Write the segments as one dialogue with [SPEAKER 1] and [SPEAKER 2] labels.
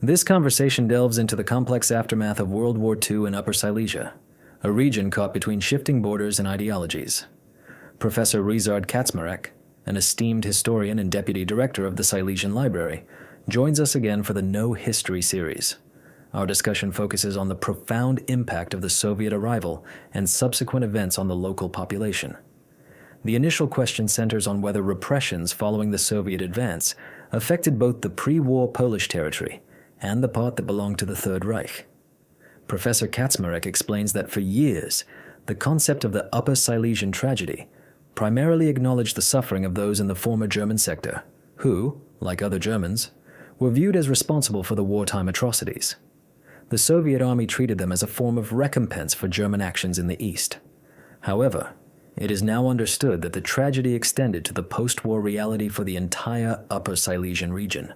[SPEAKER 1] This conversation delves into the complex aftermath of World War II in Upper Silesia, a region caught between shifting borders and ideologies. Professor Ryszard Kaczmarek, an esteemed historian and deputy director of the Silesian Library, joins us again for the No History series. Our discussion focuses on the profound impact of the Soviet arrival and subsequent events on the local population. The initial question centers on whether repressions following the Soviet advance affected both the pre-war Polish territory and the part that belonged to the Third Reich. Professor Kaczmarek explains that for years, the concept of the Upper Silesian tragedy primarily acknowledged the suffering of those in the former German sector, who, like other Germans, were viewed as responsible for the wartime atrocities. The Soviet army treated them as a form of recompense for German actions in the East. However, it is now understood that the tragedy extended to the post-war reality for the entire Upper Silesian region.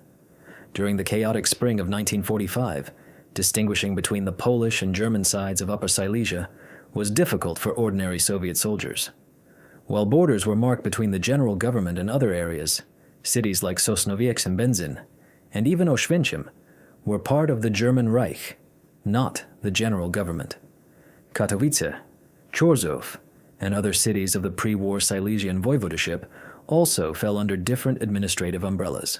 [SPEAKER 1] During the chaotic spring of 1945, distinguishing between the Polish and German sides of Upper Silesia was difficult for ordinary Soviet soldiers. While borders were marked between the general government and other areas, cities like Sosnowiec and Benzin, and even Oświęcim, were part of the German Reich, not the general government. Katowice, Chorzów, and other cities of the pre-war Silesian voivodeship also fell under different administrative umbrellas.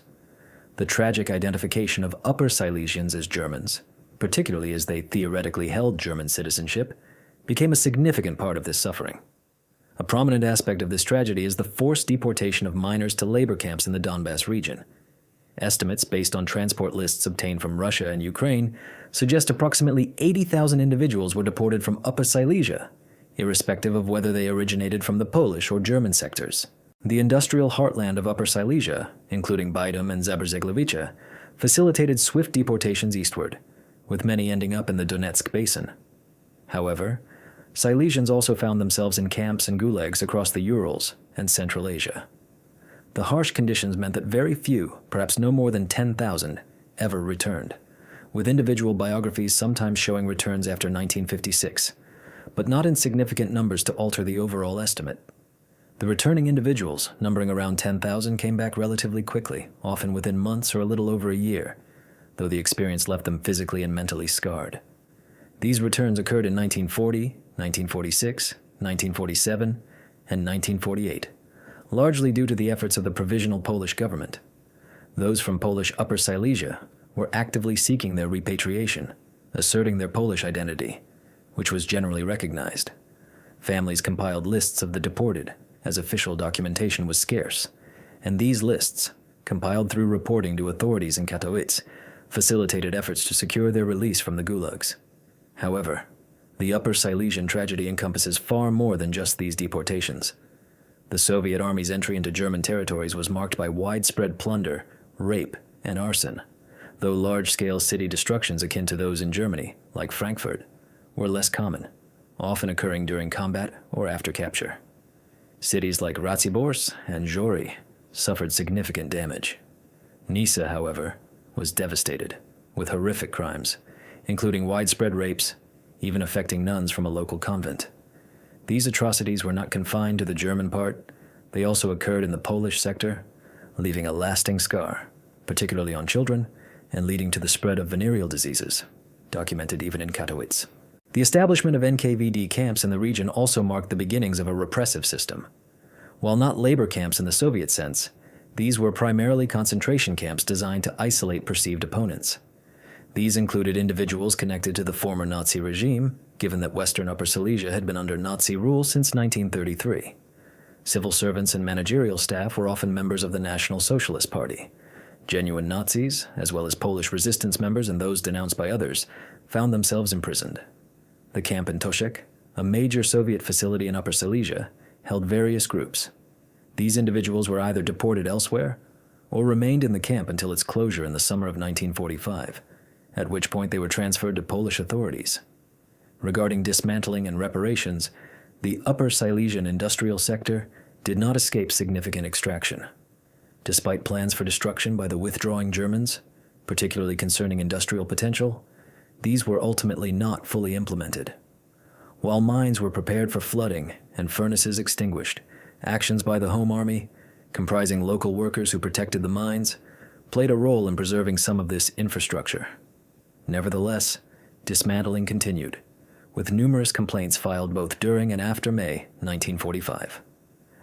[SPEAKER 1] The tragic identification of Upper Silesians as Germans, particularly as they theoretically held German citizenship, became a significant part of this suffering. A prominent aspect of this tragedy is the forced deportation of miners to labor camps in the Donbass region. Estimates based on transport lists obtained from Russia and Ukraine suggest approximately 80,000 individuals were deported from Upper Silesia, irrespective of whether they originated from the Polish or German sectors. The industrial heartland of Upper Silesia, including Bydom and Zabrzegliwice, facilitated swift deportations eastward, with many ending up in the Donetsk basin. However, Silesians also found themselves in camps and gulags across the Urals and Central Asia. The harsh conditions meant that very few, perhaps no more than 10,000, ever returned, with individual biographies sometimes showing returns after 1956, but not in significant numbers to alter the overall estimate. The returning individuals, numbering around 10,000, came back relatively quickly, often within months or a little over a year, though the experience left them physically and mentally scarred. These returns occurred in 1940, 1946, 1947, and 1948. Largely due to the efforts of the Provisional Polish government. Those from Polish Upper Silesia were actively seeking their repatriation, asserting their Polish identity, which was generally recognized. Families compiled lists of the deported, as official documentation was scarce, and these lists, compiled through reporting to authorities in Katowice, facilitated efforts to secure their release from the gulags. However, the Upper Silesian tragedy encompasses far more than just these deportations. The Soviet Army's entry into German territories was marked by widespread plunder, rape, and arson, though large-scale city destructions akin to those in Germany, like Frankfurt, were less common, often occurring during combat or after capture. Cities like Racibórz and Żory suffered significant damage. Nysa, however, was devastated, with horrific crimes, including widespread rapes, even affecting nuns from a local convent. These atrocities were not confined to the German part, they also occurred in the Polish sector, leaving a lasting scar, particularly on children, and leading to the spread of venereal diseases, documented even in Katowice. The establishment of NKVD camps in the region also marked the beginnings of a repressive system. While not labor camps in the Soviet sense, these were primarily concentration camps designed to isolate perceived opponents. These included individuals connected to the former Nazi regime, given that Western Upper Silesia had been under Nazi rule since 1933. Civil servants and managerial staff were often members of the National Socialist Party. Genuine Nazis, as well as Polish resistance members and those denounced by others, found themselves imprisoned. The camp in Toszek, a major Soviet facility in Upper Silesia, held various groups. These individuals were either deported elsewhere or remained in the camp until its closure in the summer of 1945, at which point they were transferred to Polish authorities. Regarding dismantling and reparations, the Upper Silesian industrial sector did not escape significant extraction. Despite plans for destruction by the withdrawing Germans, particularly concerning industrial potential, these were ultimately not fully implemented. While mines were prepared for flooding and furnaces extinguished, actions by the Home Army, comprising local workers who protected the mines, played a role in preserving some of this infrastructure. Nevertheless, dismantling continued, with numerous complaints filed both during and after May 1945.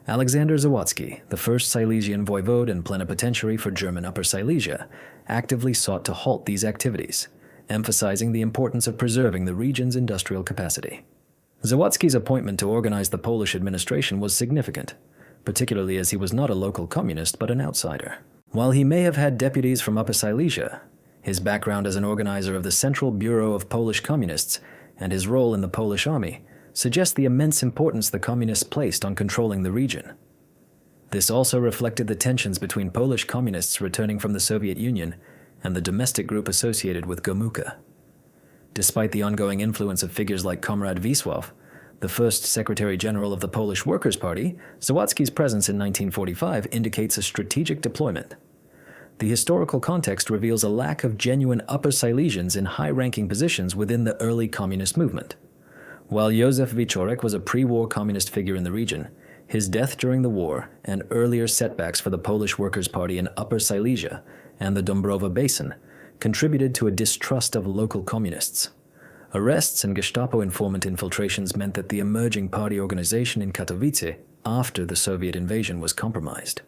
[SPEAKER 1] Alexander Zawadzki, the first Silesian voivode and plenipotentiary for German Upper Silesia, actively sought to halt these activities, emphasizing the importance of preserving the region's industrial capacity. Zawadzki's appointment to organize the Polish administration was significant, particularly as he was not a local communist but an outsider. While he may have had deputies from Upper Silesia, his background as an organizer of the Central Bureau of Polish Communists and his role in the Polish army suggest the immense importance the communists placed on controlling the region. This also reflected the tensions between Polish communists returning from the Soviet Union and the domestic group associated with Gomułka. Despite the ongoing influence of figures like Comrade Wisław, the first Secretary General of the Polish Workers' Party, Zawadzki's presence in 1945 indicates a strategic deployment. The historical context reveals a lack of genuine Upper Silesians in high-ranking positions within the early communist movement. While Józef Wieczorek was a pre-war communist figure in the region, his death during the war and earlier setbacks for the Polish Workers' Party in Upper Silesia and the Dąbrowa Basin contributed to a distrust of local communists. Arrests and Gestapo informant infiltrations meant that the emerging party organization in Katowice after the Soviet invasion was compromised.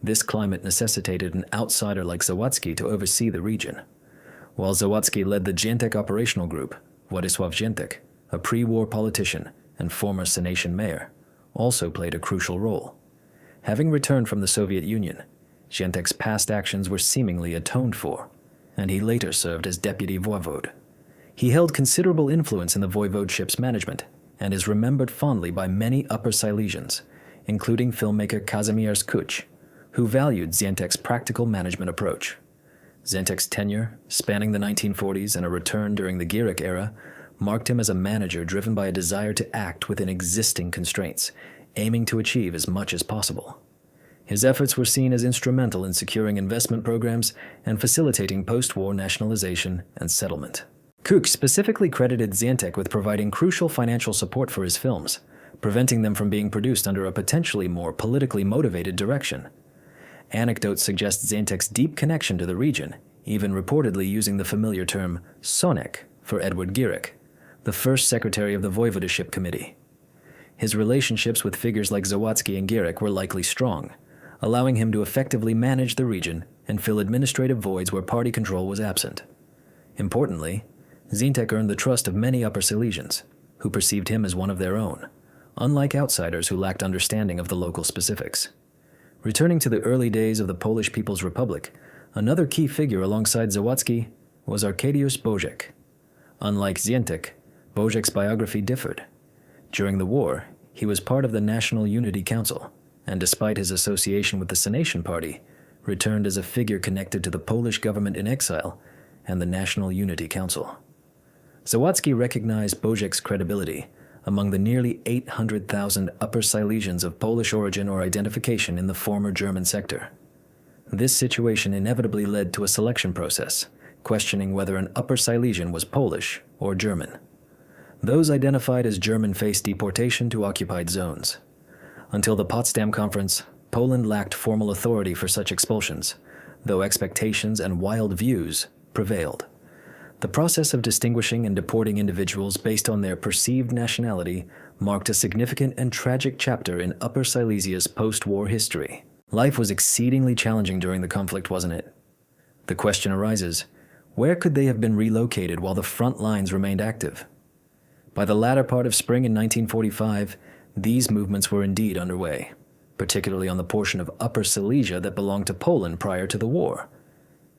[SPEAKER 1] This climate necessitated an outsider like Zawadzki to oversee the region. While Zawadzki led the Ziętek operational group, Władysław Ziętek, a pre-war politician and former Sanation mayor, also played a crucial role. Having returned from the Soviet Union, Ziętek's past actions were seemingly atoned for, and he later served as deputy voivode. He held considerable influence in the voivodeship's management and is remembered fondly by many Upper Silesians, including filmmaker Kazimierz Kuch, who valued Ziętek's practical management approach. Ziętek's tenure, spanning the 1940s and a return during the Gierek era, marked him as a manager driven by a desire to act within existing constraints, aiming to achieve as much as possible. His efforts were seen as instrumental in securing investment programs and facilitating post-war nationalization and settlement. Kuch specifically credited Ziętek with providing crucial financial support for his films, preventing them from being produced under a potentially more politically motivated direction. Anecdotes suggest Ziętek's deep connection to the region, even reportedly using the familiar term Sonek for Edward Gierek, the first secretary of the Voivodeship Committee. His relationships with figures like Zawadzki and Gierek were likely strong, allowing him to effectively manage the region and fill administrative voids where party control was absent. Importantly, Ziętek earned the trust of many Upper Silesians, who perceived him as one of their own, unlike outsiders who lacked understanding of the local specifics. Returning to the early days of the Polish People's Republic, another key figure alongside Zawadzki was Arkadiusz Bożek. Unlike Ziętek, Bożek's biography differed. During the war, he was part of the National Unity Council, and despite his association with the Sanation Party, returned as a figure connected to the Polish government in exile and the National Unity Council. Zawadzki recognized Bożek's credibility among the nearly 800,000 Upper Silesians of Polish origin or identification in the former German sector. This situation inevitably led to a selection process, questioning whether an Upper Silesian was Polish or German. Those identified as German faced deportation to occupied zones. Until the Potsdam Conference, Poland lacked formal authority for such expulsions, though expectations and wild views prevailed. The process of distinguishing and deporting individuals based on their perceived nationality marked a significant and tragic chapter in Upper Silesia's post-war history. Life was exceedingly challenging during the conflict, wasn't it? The question arises, where could they have been relocated while the front lines remained active? By the latter part of spring in 1945, these movements were indeed underway, particularly on the portion of Upper Silesia that belonged to Poland prior to the war.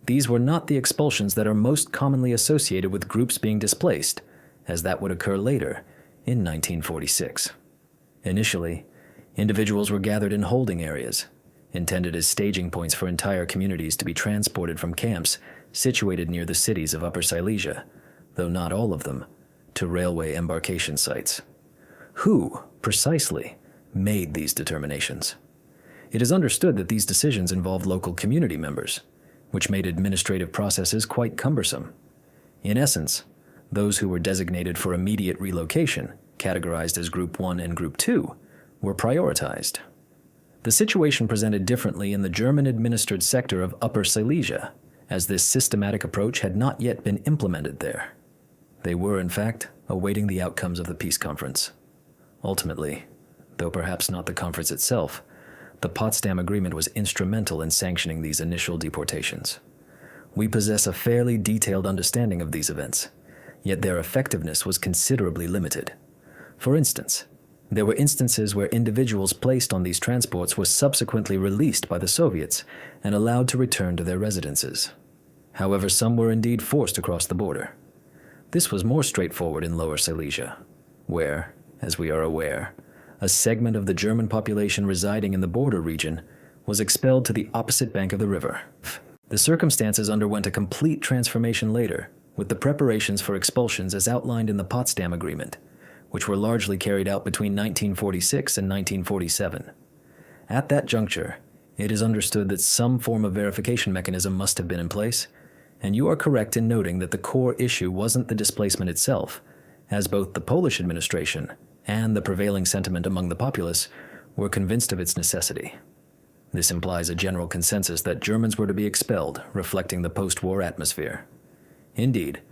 [SPEAKER 1] These were not the expulsions that are most commonly associated with groups being displaced, as that would occur later, in 1946. Initially, individuals were gathered in holding areas, intended as staging points for entire communities to be transported from camps situated near the cities of Upper Silesia, though not all of them, to railway embarkation sites. Who, precisely, made these determinations? It is understood that these decisions involved local community members, which made administrative processes quite cumbersome. In essence, those who were designated for immediate relocation, categorized as Group 1 and Group 2, were prioritized. The situation presented differently in the German-administered sector of Upper Silesia, as this systematic approach had not yet been implemented there. They were, in fact, awaiting the outcomes of the peace conference. Ultimately, though perhaps not the conference itself, the Potsdam Agreement was instrumental in sanctioning these initial deportations. We possess a fairly detailed understanding of these events, yet their effectiveness was considerably limited. For instance, there were instances where individuals placed on these transports were subsequently released by the Soviets and allowed to return to their residences. However, some were indeed forced across the border. This was more straightforward in Lower Silesia, where, as we are aware, a segment of the German population residing in the border region was expelled to the opposite bank of the river. The circumstances underwent a complete transformation later, with the preparations for expulsions as outlined in the Potsdam Agreement, which were largely carried out between 1946 and 1947. At that juncture, it is understood that some form of verification mechanism must have been in place, and you are correct in noting that the core issue wasn't the displacement itself, as both the Polish administration and the prevailing sentiment among the populace were convinced of its necessity. This implies a general consensus that Germans were to be expelled, reflecting the post-war atmosphere. Indeed,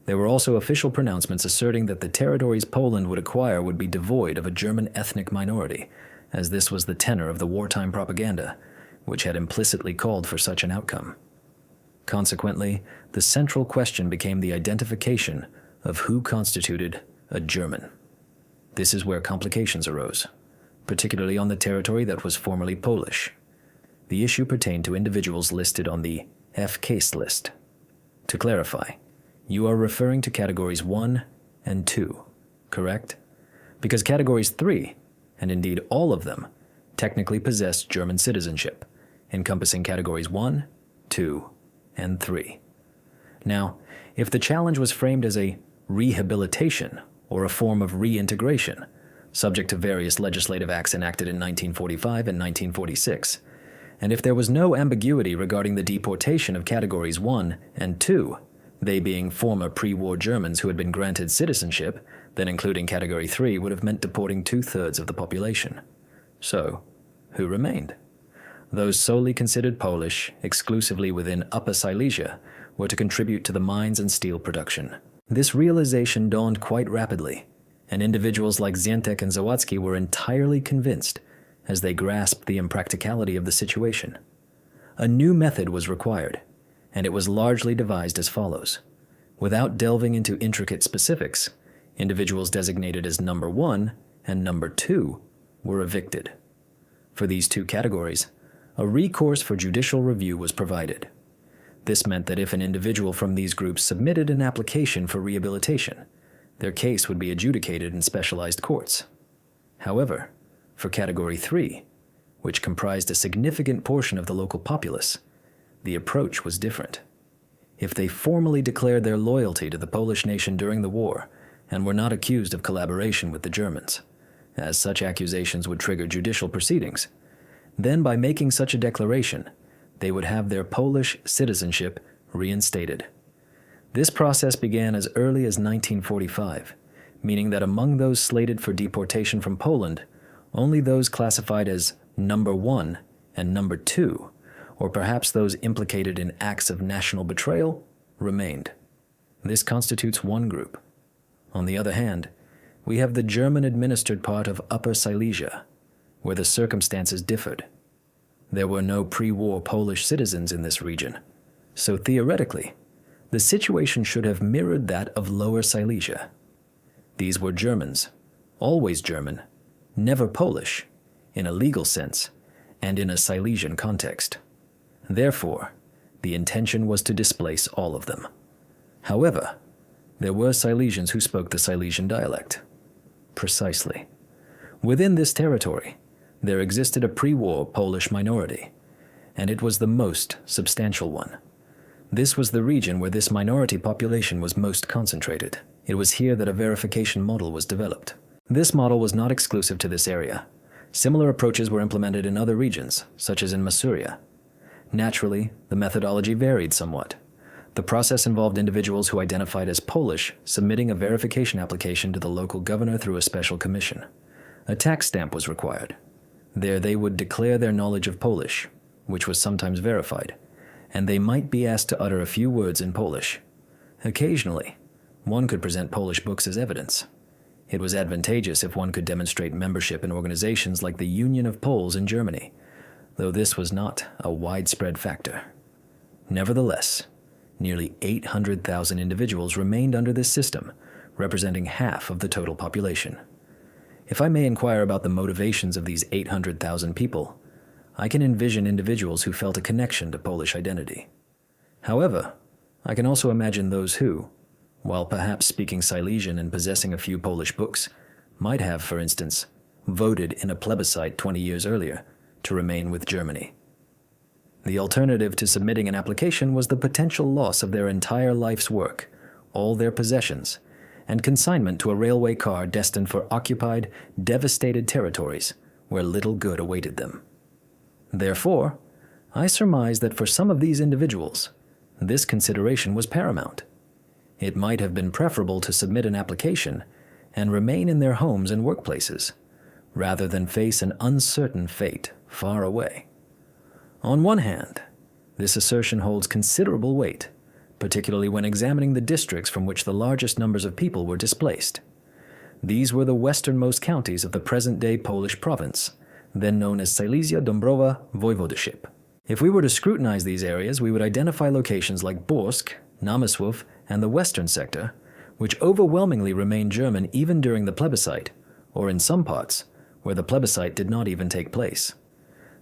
[SPEAKER 1] there were also official pronouncements asserting that the territories Poland would acquire would be devoid of a German ethnic minority, as this was the tenor of the wartime propaganda, which had implicitly called for such an outcome. Consequently, the central question became the identification of who constituted a German. This is where complications arose, particularly on the territory that was formerly Polish. The issue pertained to individuals listed on the F-case list. To clarify, you are referring to categories 1 and 2, correct? Because categories 3, and indeed all of them, technically possessed German citizenship, encompassing categories 1, 2, and 3. Now, if the challenge was framed as a rehabilitation or a form of reintegration, subject to various legislative acts enacted in 1945 and 1946, and if there was no ambiguity regarding the deportation of categories 1 and 2, they being former pre-war Germans who had been granted citizenship, then including category 3 would have meant deporting 2/3 of the population. So, who remained? Those solely considered Polish, exclusively within Upper Silesia, were to contribute to the mines and steel production. This realization dawned quite rapidly, and individuals like Zientek and Zawadzki were entirely convinced as they grasped the impracticality of the situation. A new method was required, and it was largely devised as follows. Without delving into intricate specifics, individuals designated as number 1 and number 2 were evicted. For these two categories, a recourse for judicial review was provided. This meant that if an individual from these groups submitted an application for rehabilitation, their case would be adjudicated in specialized courts. However, for Category 3, which comprised a significant portion of the local populace, the approach was different. If they formally declared their loyalty to the Polish nation during the war and were not accused of collaboration with the Germans, as such accusations would trigger judicial proceedings, then by making such a declaration, they would have their Polish citizenship reinstated. This process began as early as 1945, meaning that among those slated for deportation from Poland, only those classified as number 1 and number 2, or perhaps those implicated in acts of national betrayal, remained. This constitutes one group. On the other hand, we have the German-administered part of Upper Silesia, where the circumstances differed. There were no pre-war Polish citizens in this region, so theoretically, the situation should have mirrored that of Lower Silesia. These were Germans, always German, never Polish, in a legal sense, and in a Silesian context. Therefore, the intention was to displace all of them. However, there were Silesians who spoke the Silesian dialect. Precisely. Within this territory, there existed a pre-war Polish minority, and it was the most substantial one. This was the region where this minority population was most concentrated. It was here that a verification model was developed. This model was not exclusive to this area. Similar approaches were implemented in other regions, such as in Masuria. Naturally, the methodology varied somewhat. The process involved individuals who identified as Polish submitting a verification application to the local governor through a special commission. A tax stamp was required. There they would declare their knowledge of Polish, which was sometimes verified, and they might be asked to utter a few words in Polish. Occasionally, one could present Polish books as evidence. It was advantageous if one could demonstrate membership in organizations like the Union of Poles in Germany, though this was not a widespread factor. Nevertheless, nearly 800,000 individuals remained under this system, representing half of the total population. If I may inquire about the motivations of these 800,000 people, I can envision individuals who felt a connection to Polish identity. However, I can also imagine those who, while perhaps speaking Silesian and possessing a few Polish books, might have, for instance, voted in a plebiscite 20 years earlier to remain with Germany. The alternative to submitting an application was the potential loss of their entire life's work, all their possessions, and consignment to a railway car destined for occupied, devastated territories where little good awaited them. Therefore, I surmise that for some of these individuals, this consideration was paramount. It might have been preferable to submit an application and remain in their homes and workplaces, rather than face an uncertain fate far away. On one hand, this assertion holds considerable weight, particularly when examining the districts from which the largest numbers of people were displaced. These were the westernmost counties of the present-day Polish province, then known as Silesia Dąbrowa Voivodeship. If we were to scrutinize these areas, we would identify locations like Borsk, Namysłów, and the western sector, which overwhelmingly remained German even during the plebiscite, or in some parts, where the plebiscite did not even take place.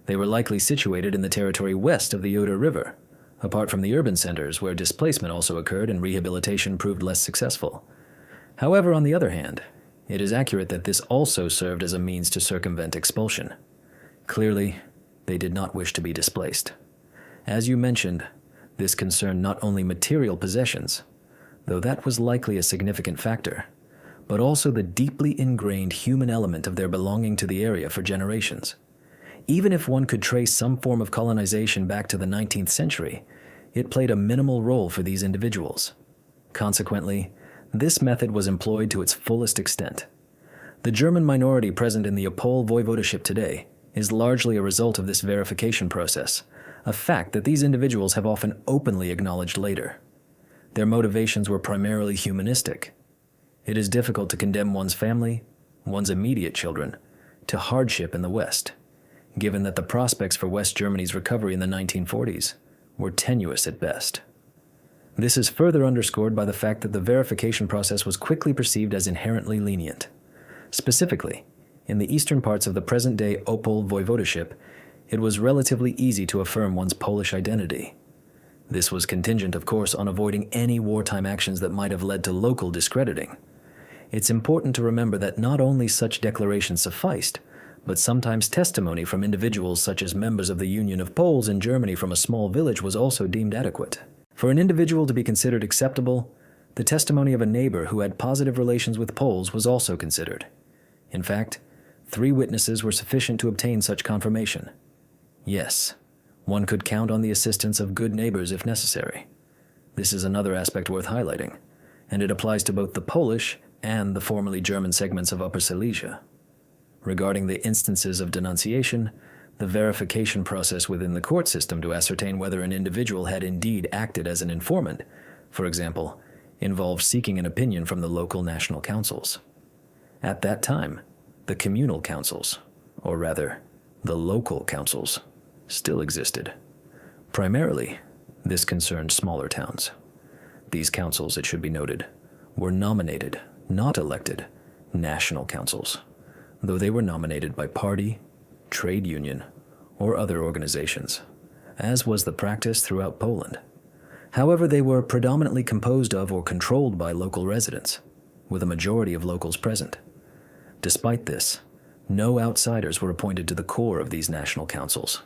[SPEAKER 1] They were likely situated in the territory west of the Oder River, apart from the urban centers where displacement also occurred and rehabilitation proved less successful. However, on the other hand, it is accurate that this also served as a means to circumvent expulsion. Clearly, they did not wish to be displaced. As you mentioned, this concerned not only material possessions, though that was likely a significant factor, but also the deeply ingrained human element of their belonging to the area for generations. Even if one could trace some form of colonization back to the 19th century, it played a minimal role for these individuals. Consequently, this method was employed to its fullest extent. The German minority present in the Opole voivodeship today is largely a result of this verification process, a fact that these individuals have often openly acknowledged later. Their motivations were primarily humanistic. It is difficult to condemn one's family, one's immediate children, to hardship in the West, given that the prospects for West Germany's recovery in the 1940s were tenuous at best. This is further underscored by the fact that the verification process was quickly perceived as inherently lenient. Specifically, in the eastern parts of the present-day Opole voivodeship, it was relatively easy to affirm one's Polish identity. This was contingent, of course, on avoiding any wartime actions that might have led to local discrediting. It's important to remember that not only such declarations sufficed, but sometimes testimony from individuals such as members of the Union of Poles in Germany from a small village was also deemed adequate. For an individual to be considered acceptable, the testimony of a neighbor who had positive relations with Poles was also considered. In fact, 3 witnesses were sufficient to obtain such confirmation. Yes, one could count on the assistance of good neighbors if necessary. This is another aspect worth highlighting, and it applies to both the Polish and the formerly German segments of Upper Silesia. Regarding the instances of denunciation, the verification process within the court system to ascertain whether an individual had indeed acted as an informant, for example, involved seeking an opinion from the local national councils. At that time, the communal councils, or rather, the local councils, still existed. Primarily, this concerned smaller towns. These councils, it should be noted, were nominated, not elected, national councils, though they were nominated by party, trade union, or other organizations, as was the practice throughout Poland. However, they were predominantly composed of or controlled by local residents, with a majority of locals present. Despite this, no outsiders were appointed to the core of these national councils,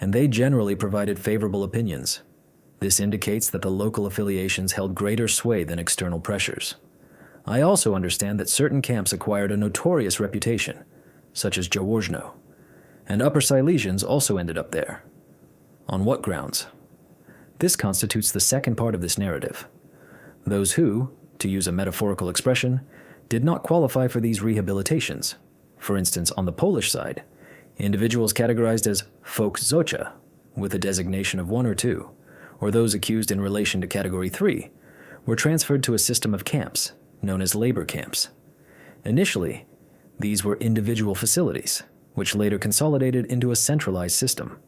[SPEAKER 1] and they generally provided favorable opinions. This indicates that the local affiliations held greater sway than external pressures. I also understand that certain camps acquired a notorious reputation, such as Jaworzno, and Upper Silesians also ended up there. On what grounds? This constitutes the second part of this narrative. Those who, to use a metaphorical expression, did not qualify for these rehabilitations, for instance on the Polish side, Individuals categorized as folkzocha, with a designation of 1 or 2, or those accused in relation to Category 3, were transferred to a system of camps, known as labor camps. Initially, these were individual facilities, which later consolidated into a centralized system.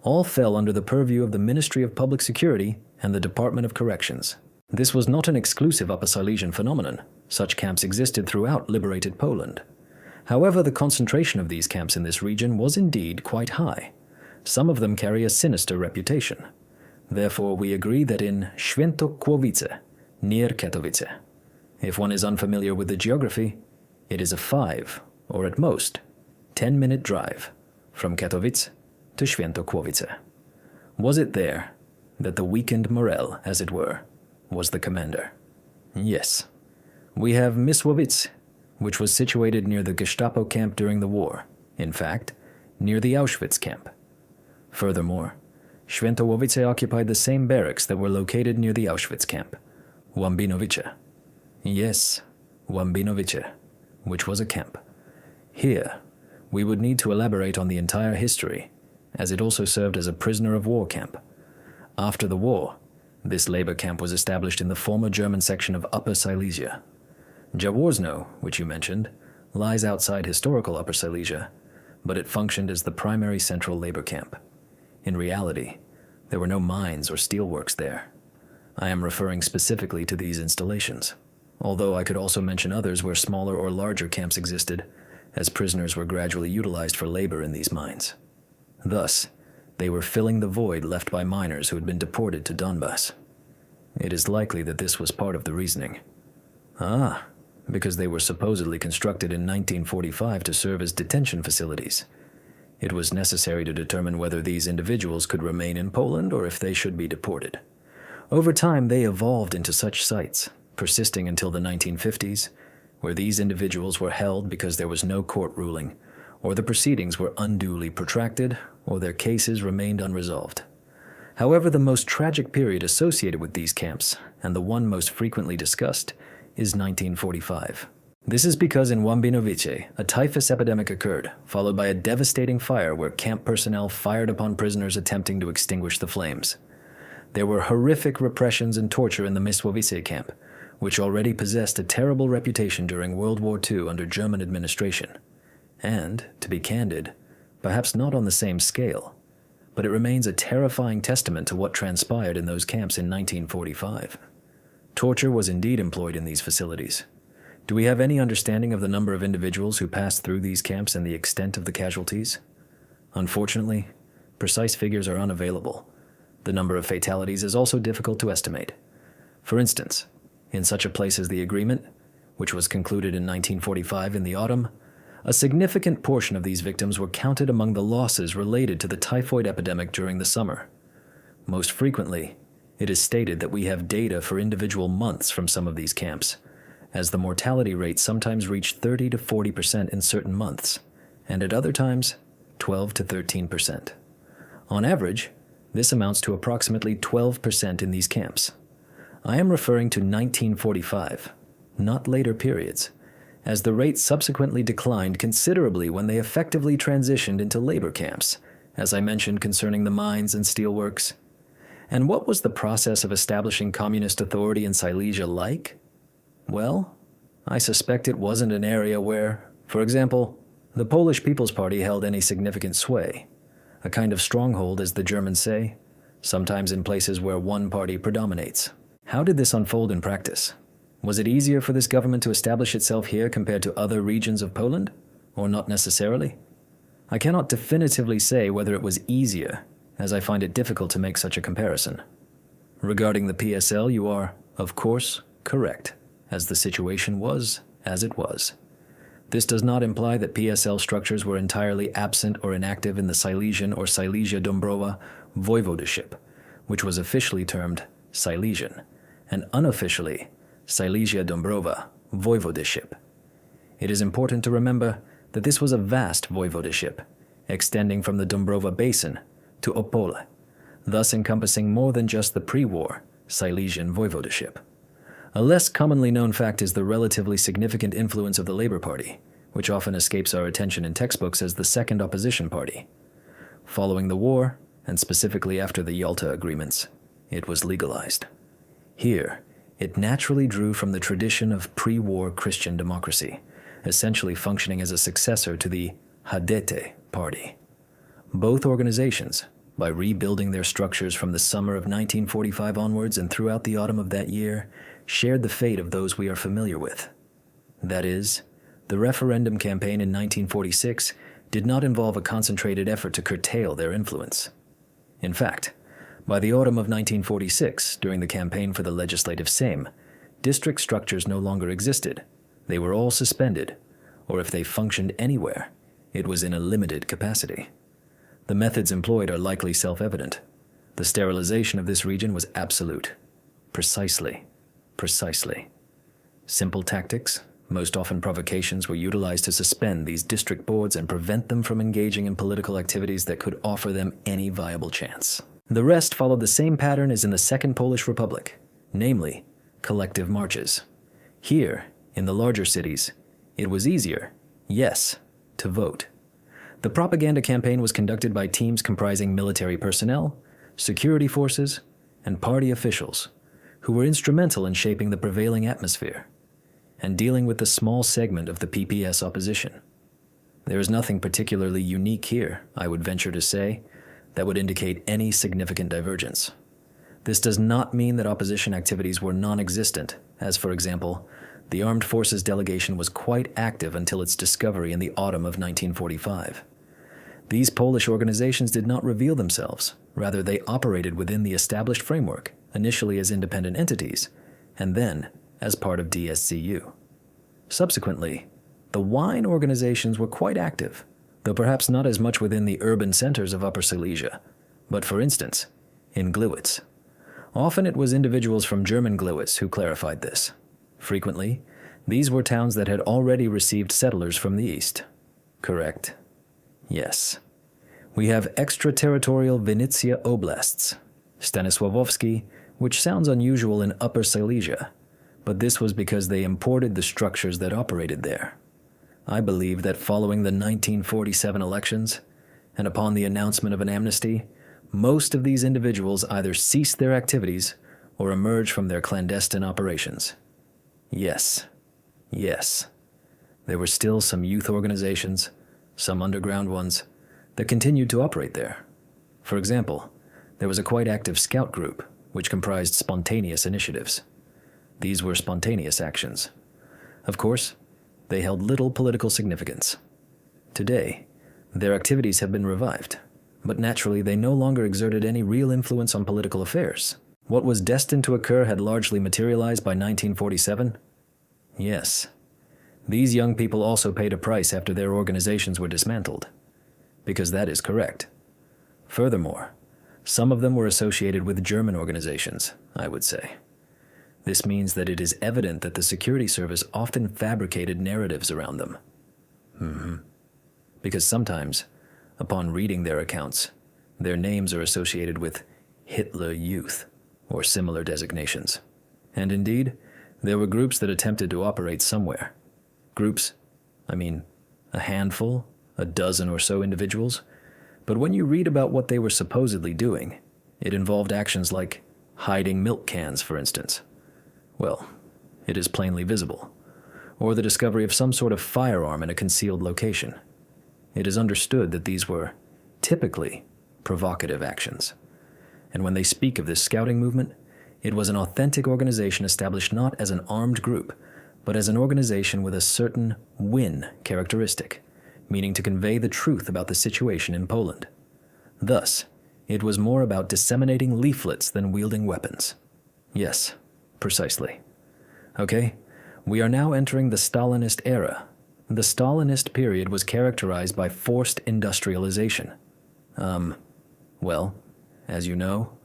[SPEAKER 1] All fell under the purview of the Ministry of Public Security and the Department of Corrections. This was not an exclusive Upper Silesian phenomenon. Such camps existed throughout liberated Poland. However, the concentration of these camps in this region was indeed quite high. Some of them carry a sinister reputation. Therefore, we agree that in Świętokłowice, near Katowice, if one is unfamiliar with the geography, it is a 5, or at most, 10-minute drive from Katowice to Świętokłowice. Was it there that the weakened Morel, as it were, was the commander? Yes. We have Mysłowice, which was situated near the Gestapo camp during the war, in fact, near the Auschwitz camp. Furthermore, Świętołowice occupied the same barracks that were located near the Auschwitz camp, Łambinowice. Yes, Łambinowice, which was a camp. Here, we would need to elaborate on the entire history, as it also served as a prisoner of war camp. After the war, this labor camp was established in the former German section of Upper Silesia. Jaworzno, which you mentioned, lies outside historical Upper Silesia, but it functioned as the primary central labor camp. In reality, there were no mines or steelworks there. I am referring specifically to these installations, although I could also mention others where smaller or larger camps existed, as prisoners were gradually utilized for labor in these mines. Thus, they were filling the void left by miners who had been deported to Donbass. It is likely that this was part of the reasoning. Because they were supposedly constructed in 1945 to serve as detention facilities. It was necessary to determine whether these individuals could remain in Poland or if they should be deported. Over time, they evolved into such sites, persisting until the 1950s, where these individuals were held because there was no court ruling, or the proceedings were unduly protracted, or their cases remained unresolved. However, the most tragic period associated with these camps, and the one most frequently discussed, is 1945. This is because in Łambinowice, a typhus epidemic occurred, followed by a devastating fire where camp personnel fired upon prisoners attempting to extinguish the flames. There were horrific repressions and torture in the Mysłowice camp, which already possessed a terrible reputation during World War II under German administration. And, to be candid, perhaps not on the same scale, but it remains a terrifying testament to what transpired in those camps in 1945. Torture was indeed employed in these facilities. Do we have any understanding of the number of individuals who passed through these camps and the extent of the casualties? Unfortunately, precise figures are unavailable. The number of fatalities is also difficult to estimate. For instance, in such a place as the agreement, which was concluded in 1945 in the autumn, a significant portion of these victims were counted among the losses related to the typhoid epidemic during the summer. Most frequently, it is stated that we have data for individual months from some of these camps, as the mortality rate sometimes reached 30 to 40% in certain months, and at other times, 12 to 13%. On average, this amounts to approximately 12% in these camps. I am referring to 1945, not later periods, as the rate subsequently declined considerably when they effectively transitioned into labor camps, as I mentioned concerning the mines and steelworks. And what was the process of establishing communist authority in Silesia like? Well, I suspect it wasn't an area where, for example, the Polish People's Party held any significant sway, a kind of stronghold, as the Germans say, sometimes in places where one party predominates. How did this unfold in practice? Was it easier for this government to establish itself here compared to other regions of Poland, or not necessarily? I cannot definitively say whether it was easier, as I find it difficult to make such a comparison. Regarding the PSL, you are, of course, correct, as the situation was as it was. This does not imply that PSL structures were entirely absent or inactive in the Silesian or Silesia-Dąbrowa voivodeship, which was officially termed Silesian, and unofficially Silesia-Dąbrowa voivodeship. It is important to remember that this was a vast voivodeship, extending from the Dąbrowa Basin to Opole, thus encompassing more than just the pre-war Silesian voivodeship. A less commonly known fact is the relatively significant influence of the Labour Party, which often escapes our attention in textbooks as the second opposition party. Following the war, and specifically after the Yalta agreements, it was legalized. Here, it naturally drew from the tradition of pre-war Christian democracy, essentially functioning as a successor to the Hadete party. Both organizations, by rebuilding their structures from the summer of 1945 onwards and throughout the autumn of that year, shared the fate of those we are familiar with. That is, the referendum campaign in 1946 did not involve a concentrated effort to curtail their influence. In fact, by the autumn of 1946, during the campaign for the legislative Sejm, district structures no longer existed. They were all suspended, or if they functioned anywhere, it was in a limited capacity. The methods employed are likely self-evident. The sterilization of this region was absolute. Precisely. Simple tactics, most often provocations, were utilized to suspend these district boards and prevent them from engaging in political activities that could offer them any viable chance. The rest followed the same pattern as in the Second Polish Republic, namely, collective marches. Here, in the larger cities, it was easier, yes, to vote. The propaganda campaign was conducted by teams comprising military personnel, security forces, and party officials, who were instrumental in shaping the prevailing atmosphere and dealing with the small segment of the PPS opposition. There is nothing particularly unique here, I would venture to say, that would indicate any significant divergence. This does not mean that opposition activities were non-existent, as, for example, the Armed Forces delegation was quite active until its discovery in the autumn of 1945. These Polish organizations did not reveal themselves. Rather, they operated within the established framework, initially as independent entities, and then as part of DSCU. Subsequently, the wine organizations were quite active, though perhaps not as much within the urban centers of Upper Silesia, but for instance, in Gliwice. Often it was individuals from German Gliwice who clarified this. Frequently, these were towns that had already received settlers from the east. Correct? Yes. We have extraterritorial Vinnytsia oblasts, Stanisławowski, which sounds unusual in Upper Silesia, but this was because they imported the structures that operated there. I believe that following the 1947 elections, and upon the announcement of an amnesty, most of these individuals either ceased their activities or emerged from their clandestine operations. Yes. There were still some youth organizations, some underground ones, that continued to operate there. For example, there was a quite active scout group, which comprised spontaneous initiatives. These were spontaneous actions. Of course, they held little political significance. Today, their activities have been revived, but naturally they no longer exerted any real influence on political affairs. What was destined to occur had largely materialized by 1947? Yes. These young people also paid a price after their organizations were dismantled, because that is correct. Furthermore, some of them were associated with German organizations, I would say. This means that it is evident that the security service often fabricated narratives around them. Because sometimes, upon reading their accounts, their names are associated with Hitler Youth or similar designations. And indeed, there were groups that attempted to operate somewhere. Groups, a handful, a dozen or so individuals. But when you read about what they were supposedly doing, it involved actions like hiding milk cans, for instance. Well, it is plainly visible. Or the discovery of some sort of firearm in a concealed location. It is understood that these were, typically, provocative actions. And when they speak of this scouting movement, it was an authentic organization established not as an armed group, but as an organization with a certain win characteristic, meaning to convey the truth about the situation in Poland. Thus, it was more about disseminating leaflets than wielding weapons. Yes, precisely. Okay, we are now entering the Stalinist era. The Stalinist period was characterized by forced industrialization. Well, as you know,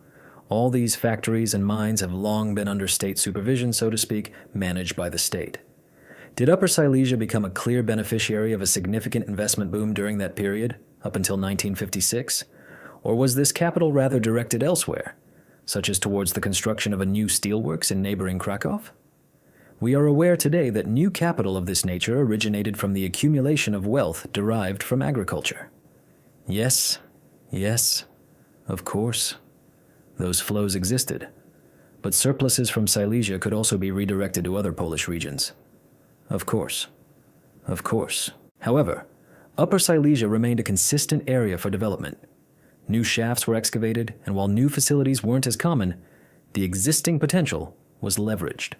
[SPEAKER 1] all these factories and mines have long been under state supervision, so to speak, managed by the state. Did Upper Silesia become a clear beneficiary of a significant investment boom during that period, up until 1956? Or was this capital rather directed elsewhere, such as towards the construction of a new steelworks in neighboring Krakow? We are aware today that new capital of this nature originated from the accumulation of wealth derived from agriculture. Yes, of course, those flows existed, but surpluses from Silesia could also be redirected to other Polish regions. Of course. However, Upper Silesia remained a consistent area for development. New shafts were excavated, and while new facilities weren't as common, the existing potential was leveraged.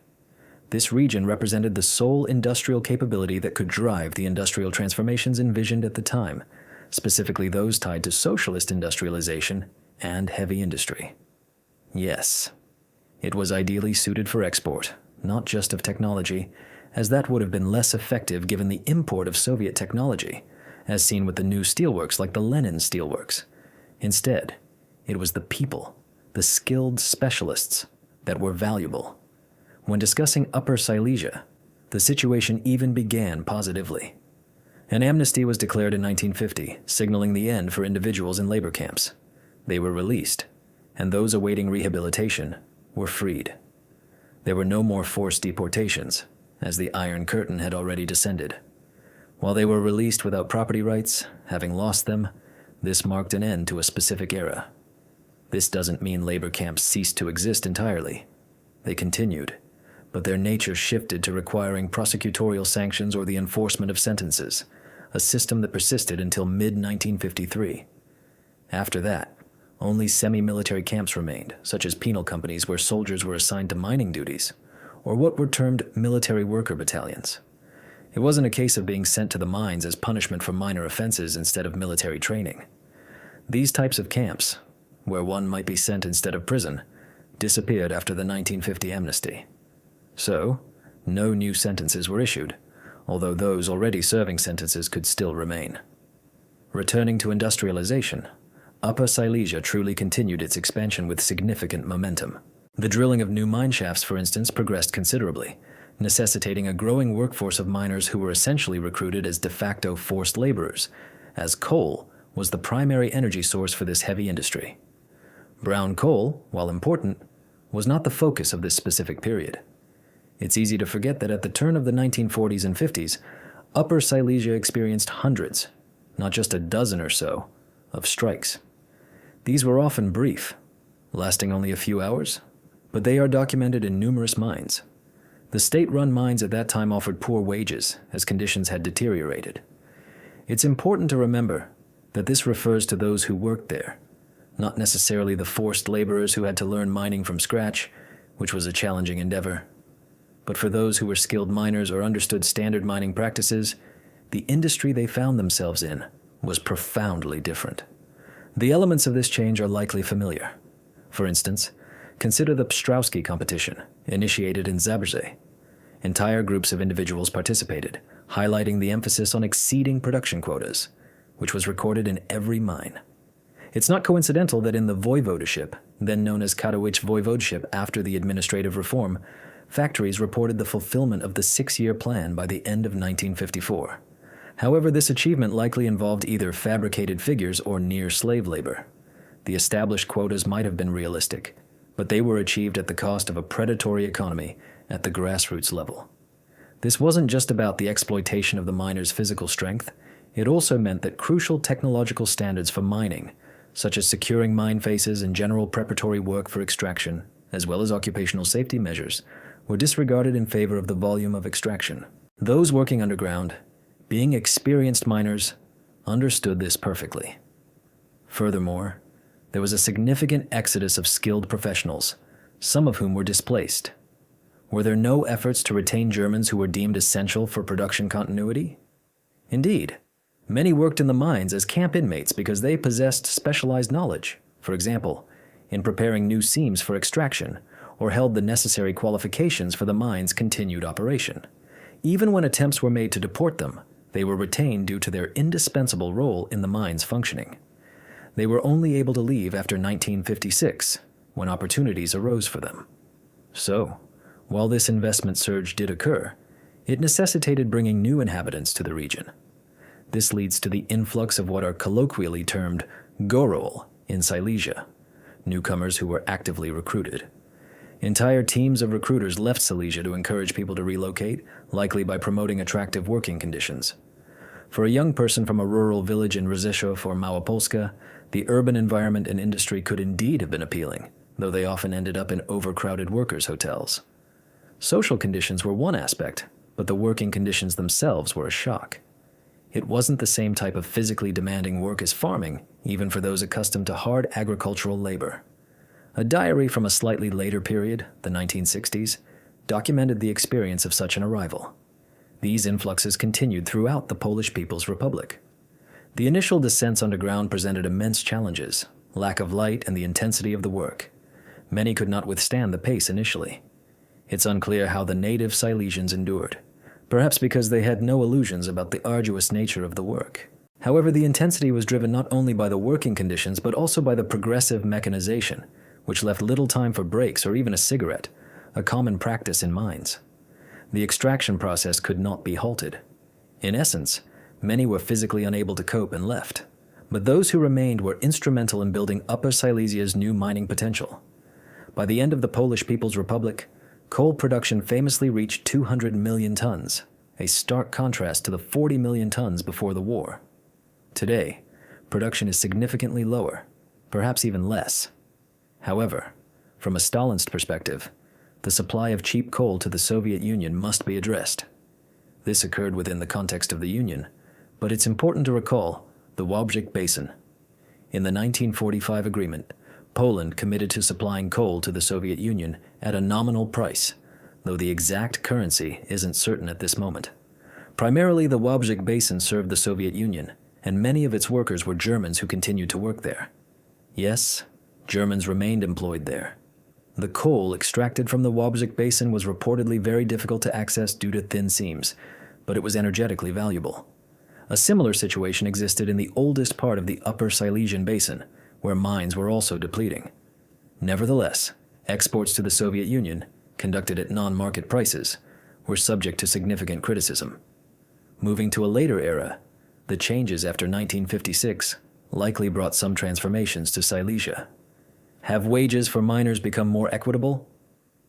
[SPEAKER 1] This region represented the sole industrial capability that could drive the industrial transformations envisioned at the time, specifically those tied to socialist industrialization and heavy industry. Yes, it was ideally suited for export, not just of technology, as that would have been less effective given the import of Soviet technology, as seen with the new steelworks like the Lenin steelworks. Instead, it was the people, the skilled specialists, that were valuable. When discussing Upper Silesia, the situation even began positively. An amnesty was declared in 1950, signaling the end for individuals in labor camps. They were released, and those awaiting rehabilitation were freed. There were no more forced deportations, as the Iron Curtain had already descended. While they were released without property rights, having lost them, this marked an end to a specific era. This doesn't mean labor camps ceased to exist entirely. They continued, but their nature shifted to requiring prosecutorial sanctions or the enforcement of sentences, a system that persisted until mid-1953. After that, only semi-military camps remained, such as penal companies where soldiers were assigned to mining duties, or what were termed military worker battalions. It wasn't a case of being sent to the mines as punishment for minor offenses instead of military training. These types of camps, where one might be sent instead of prison, disappeared after the 1950 amnesty. So, no new sentences were issued, although those already serving sentences could still remain. Returning to industrialization, Upper Silesia truly continued its expansion with significant momentum. The drilling of new mine shafts, for instance, progressed considerably, necessitating a growing workforce of miners who were essentially recruited as de facto forced laborers, as coal was the primary energy source for this heavy industry. Brown coal, while important, was not the focus of this specific period. It's easy to forget that at the turn of the 1940s and 50s, Upper Silesia experienced hundreds, not just a dozen or so, of strikes. These were often brief, lasting only a few hours, but they are documented in numerous mines. The state-run mines at that time offered poor wages as conditions had deteriorated. It's important to remember that this refers to those who worked there, not necessarily the forced laborers who had to learn mining from scratch, which was a challenging endeavor. But for those who were skilled miners or understood standard mining practices, the industry they found themselves in was profoundly different. The elements of this change are likely familiar. For instance, consider the Pstrowski competition, initiated in Zabrze. Entire groups of individuals participated, highlighting the emphasis on exceeding production quotas, which was recorded in every mine. It's not coincidental that in the voivodeship, then known as Katowice Voivodeship after the administrative reform, factories reported the fulfillment of the 6-year plan by the end of 1954. However, this achievement likely involved either fabricated figures or near slave labor. The established quotas might have been realistic, but they were achieved at the cost of a predatory economy at the grassroots level. This wasn't just about the exploitation of the miners' physical strength, it also meant that crucial technological standards for mining, such as securing mine faces and general preparatory work for extraction, as well as occupational safety measures, were disregarded in favor of the volume of extraction. Those working underground, being experienced miners, understood this perfectly. Furthermore, there was a significant exodus of skilled professionals, some of whom were displaced. Were there no efforts to retain Germans who were deemed essential for production continuity? Indeed, many worked in the mines as camp inmates because they possessed specialized knowledge, for example, in preparing new seams for extraction, or held the necessary qualifications for the mine's continued operation. Even when attempts were made to deport them, they were retained due to their indispensable role in the mine's functioning. They were only able to leave after 1956, when opportunities arose for them. So, while this investment surge did occur, it necessitated bringing new inhabitants to the region. This leads to the influx of what are colloquially termed Górol in Silesia, newcomers who were actively recruited. Entire teams of recruiters left Silesia to encourage people to relocate, likely by promoting attractive working conditions. For a young person from a rural village in Rzeszów or Małopolska, the urban environment and industry could indeed have been appealing, though they often ended up in overcrowded workers' hotels. Social conditions were one aspect, but the working conditions themselves were a shock. It wasn't the same type of physically demanding work as farming, even for those accustomed to hard agricultural labor. A diary from a slightly later period, the 1960s, documented the experience of such an arrival. These influxes continued throughout the Polish People's Republic. The initial descents underground presented immense challenges, lack of light and the intensity of the work. Many could not withstand the pace initially. It's unclear how the native Silesians endured, perhaps because they had no illusions about the arduous nature of the work. However, the intensity was driven not only by the working conditions but also by the progressive mechanization, which left little time for breaks or even a cigarette, a common practice in mines. The extraction process could not be halted. In essence, many were physically unable to cope and left, but those who remained were instrumental in building Upper Silesia's new mining potential. By the end of the Polish People's Republic, coal production famously reached 200 million tons, a stark contrast to the 40 million tons before the war. Today, production is significantly lower, perhaps even less. However, from a Stalinist perspective, the supply of cheap coal to the Soviet Union must be addressed. This occurred within the context of the Union, but it's important to recall the Wałbrzych Basin. In the 1945 agreement, Poland committed to supplying coal to the Soviet Union at a nominal price, though the exact currency isn't certain at this moment. Primarily, the Wałbrzych Basin served the Soviet Union, and many of its workers were Germans who continued to work there. Yes, Germans remained employed there. The coal extracted from the Wałbrzych Basin was reportedly very difficult to access due to thin seams, but it was energetically valuable. A similar situation existed in the oldest part of the Upper Silesian Basin, where mines were also depleting. Nevertheless, exports to the Soviet Union, conducted at non-market prices, were subject to significant criticism. Moving to a later era, the changes after 1956 likely brought some transformations to Silesia. Have wages for miners become more equitable?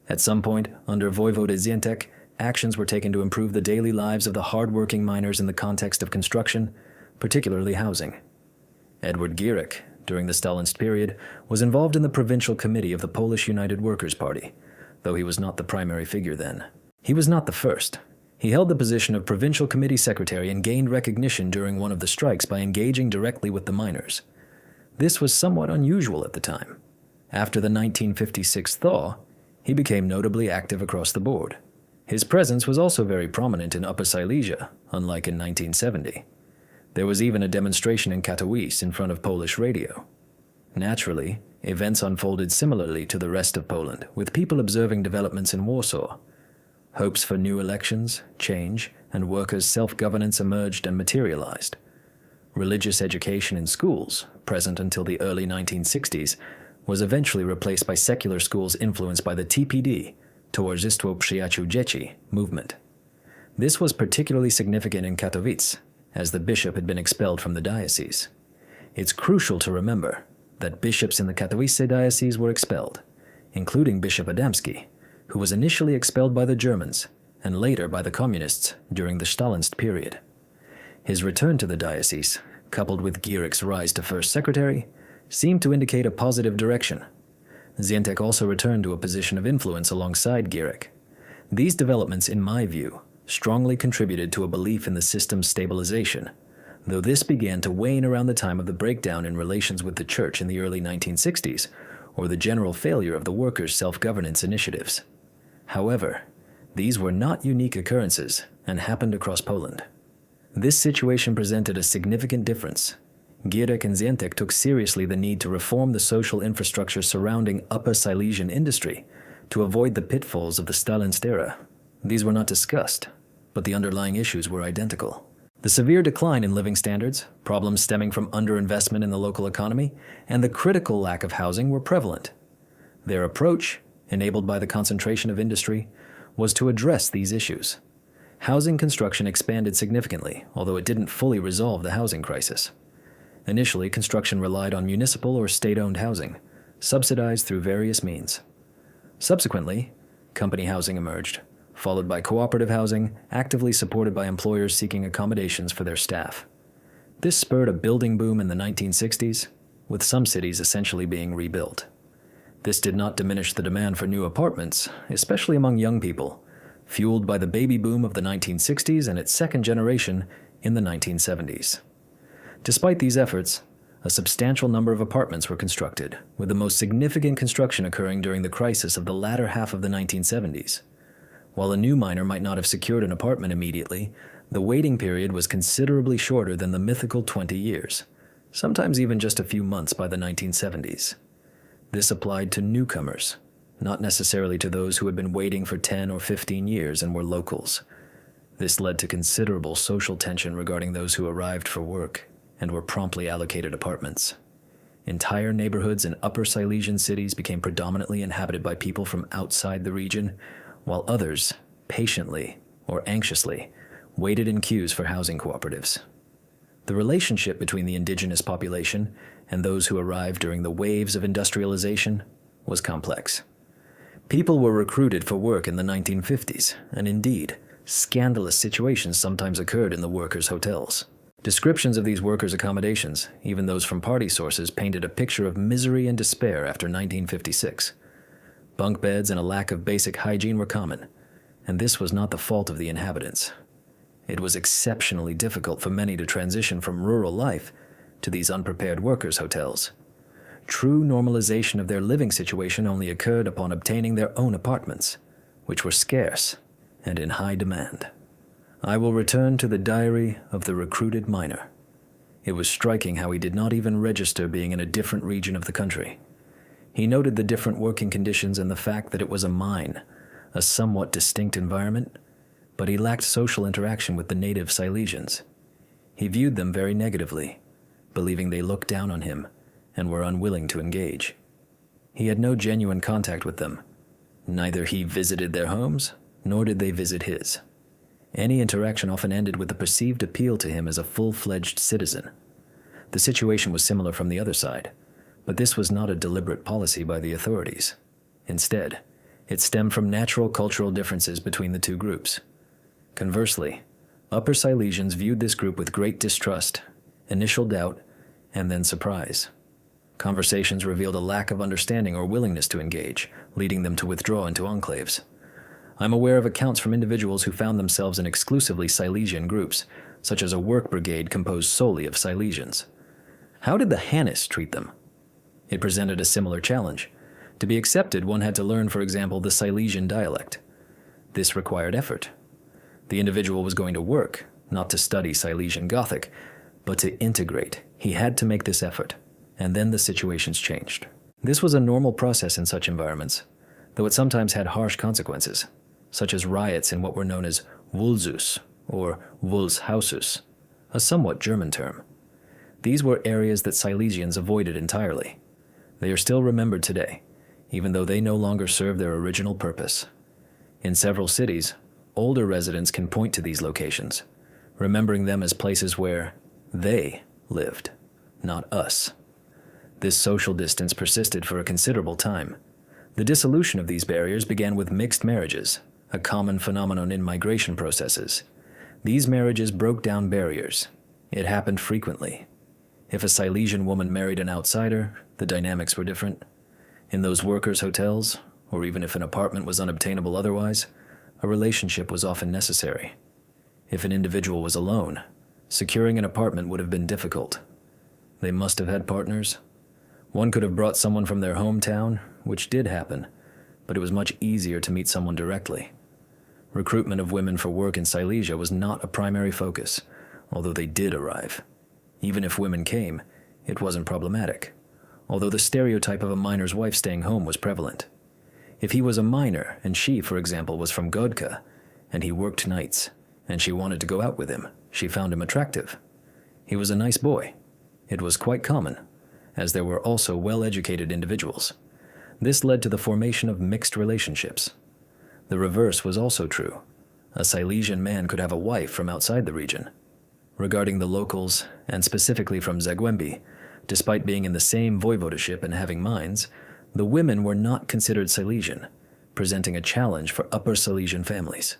[SPEAKER 1] At some point, under Voivode Ziętek, actions were taken to improve the daily lives of the hard-working miners in the context of construction, particularly housing. Edward Gierek, during the Stalinist period, was involved in the provincial committee of the Polish United Workers' Party, though he was not the primary figure then. He was not the first. He held the position of provincial committee secretary and gained recognition during one of the strikes by engaging directly with the miners. This was somewhat unusual at the time. After the 1956 thaw, he became notably active across the board. His presence was also very prominent in Upper Silesia, unlike in 1970. There was even a demonstration in Katowice in front of Polish radio. Naturally, events unfolded similarly to the rest of Poland, with people observing developments in Warsaw. Hopes for new elections, change, and workers' self-governance emerged and materialized. Religious education in schools, present until the early 1960s, was eventually replaced by secular schools influenced by the TPD, Towarzystwo Przyjaciół Dzieci movement. This was particularly significant in Katowice, as the bishop had been expelled from the diocese. It's crucial to remember that bishops in the Katowice diocese were expelled, including Bishop Adamski, who was initially expelled by the Germans and later by the communists during the Stalinist period. His return to the diocese, coupled with Gierek's rise to first secretary, seemed to indicate a positive direction. Ziętek also returned to a position of influence alongside Gierek. These developments, in my view, strongly contributed to a belief in the system's stabilization, though this began to wane around the time of the breakdown in relations with the church in the early 1960s, or the general failure of the workers' self-governance initiatives. However, these were not unique occurrences and happened across Poland. This situation presented a significant difference. Gierek and Ziętek took seriously the need to reform the social infrastructure surrounding Upper Silesian industry to avoid the pitfalls of the Stalinist era. These were not discussed, but the underlying issues were identical. The severe decline in living standards, problems stemming from underinvestment in the local economy, and the critical lack of housing were prevalent. Their approach, enabled by the concentration of industry, was to address these issues. Housing construction expanded significantly, although it didn't fully resolve the housing crisis. Initially, construction relied on municipal or state-owned housing, subsidized through various means. Subsequently, company housing emerged, followed by cooperative housing, actively supported by employers seeking accommodations for their staff. This spurred a building boom in the 1960s, with some cities essentially being rebuilt. This did not diminish the demand for new apartments, especially among young people, fueled by the baby boom of the 1960s and its second generation in the 1970s. Despite these efforts, a substantial number of apartments were constructed, with the most significant construction occurring during the crisis of the latter half of the 1970s. While a new miner might not have secured an apartment immediately, the waiting period was considerably shorter than the mythical 20 years, sometimes even just a few months by the 1970s. This applied to newcomers, not necessarily to those who had been waiting for 10 or 15 years and were locals. This led to considerable social tension regarding those who arrived for work and were promptly allocated apartments. Entire neighborhoods in Upper Silesian cities became predominantly inhabited by people from outside the region, while others, patiently or anxiously, waited in queues for housing cooperatives. The relationship between the indigenous population and those who arrived during the waves of industrialization was complex. People were recruited for work in the 1950s, and indeed, scandalous situations sometimes occurred in the workers' hotels. Descriptions of these workers' accommodations, even those from party sources, painted a picture of misery and despair after 1956. Bunk beds and a lack of basic hygiene were common, and this was not the fault of the inhabitants. It was exceptionally difficult for many to transition from rural life to these unprepared workers' hotels. True normalization of their living situation only occurred upon obtaining their own apartments, which were scarce and in high demand. I will return to the diary of the recruited miner. It was striking how he did not even register being in a different region of the country. He noted the different working conditions and the fact that it was a mine, a somewhat distinct environment, but he lacked social interaction with the native Silesians. He viewed them very negatively, believing they looked down on him and were unwilling to engage. He had no genuine contact with them. Neither he visited their homes, nor did they visit his. Any interaction often ended with the perceived appeal to him as a full-fledged citizen. The situation was similar from the other side, but this was not a deliberate policy by the authorities. Instead, it stemmed from natural cultural differences between the two groups. Conversely, Upper Silesians viewed this group with great distrust, initial doubt, and then surprise. Conversations revealed a lack of understanding or willingness to engage, leading them to withdraw into enclaves. I'm aware of accounts from individuals who found themselves in exclusively Silesian groups, such as a work brigade composed solely of Silesians. How did the Hannis treat them? It presented a similar challenge. To be accepted, one had to learn, for example, the Silesian dialect. This required effort. The individual was going to work, not to study Silesian Gothic, but to integrate. He had to make this effort, and then the situations changed. This was a normal process in such environments, though it sometimes had harsh consequences, such as riots in what were known as Woolzus or Woolshauses, a somewhat German term. These were areas that Silesians avoided entirely. They are still remembered today, even though they no longer serve their original purpose. In several cities, older residents can point to these locations, remembering them as places where they lived, not us. This social distance persisted for a considerable time. The dissolution of these barriers began with mixed marriages, a common phenomenon in migration processes. These marriages broke down barriers. It happened frequently. If a Silesian woman married an outsider, the dynamics were different. In those workers' hotels, or even if an apartment was unobtainable otherwise, a relationship was often necessary. If an individual was alone, securing an apartment would have been difficult. They must have had partners. One could have brought someone from their hometown, which did happen, but it was much easier to meet someone directly. Recruitment of women for work in Silesia was not a primary focus, although they did arrive. Even if women came, it wasn't problematic, although the stereotype of a miner's wife staying home was prevalent. If he was a miner, and she, for example, was from Godka, and he worked nights, and she wanted to go out with him, she found him attractive. He was a nice boy. It was quite common, as there were also well-educated individuals. This led to the formation of mixed relationships. The reverse was also true. A Silesian man could have a wife from outside the region. Regarding the locals, and specifically from Zagłębie, despite being in the same voivodeship and having mines, the women were not considered Silesian, presenting a challenge for Upper Silesian families.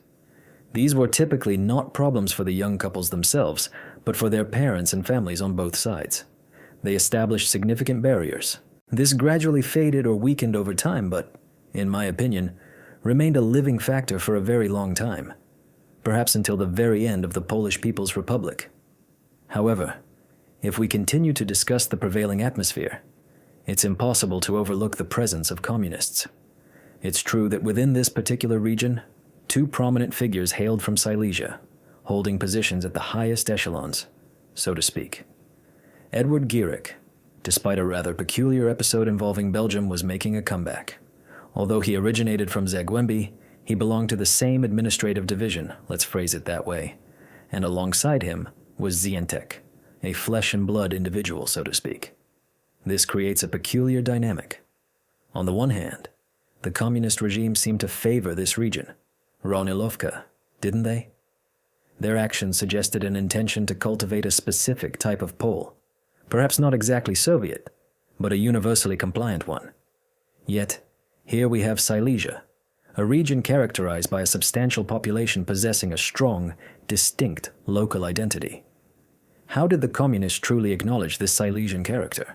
[SPEAKER 1] These were typically not problems for the young couples themselves, but for their parents and families on both sides. They established significant barriers. This gradually faded or weakened over time, but, in my opinion, remained a living factor for a very long time, perhaps until the very end of the Polish People's Republic. However, if we continue to discuss the prevailing atmosphere, it's impossible to overlook the presence of communists. It's true that within this particular region, two prominent figures hailed from Silesia, holding positions at the highest echelons, so to speak. Edward Gierek, despite a rather peculiar episode involving Belgium, was making a comeback. Although he originated from Zagłębie, he belonged to the same administrative division, let's phrase it that way, and alongside him was Ziętek, a flesh-and-blood individual, so to speak. This creates a peculiar dynamic. On the one hand, the communist regime seemed to favor this region, Ronilówka, didn't they? Their actions suggested an intention to cultivate a specific type of Pole, perhaps not exactly Soviet, but a universally compliant one. Yet, here we have Silesia, a region characterized by a substantial population possessing a strong, distinct local identity. How did the communists truly acknowledge this Silesian character?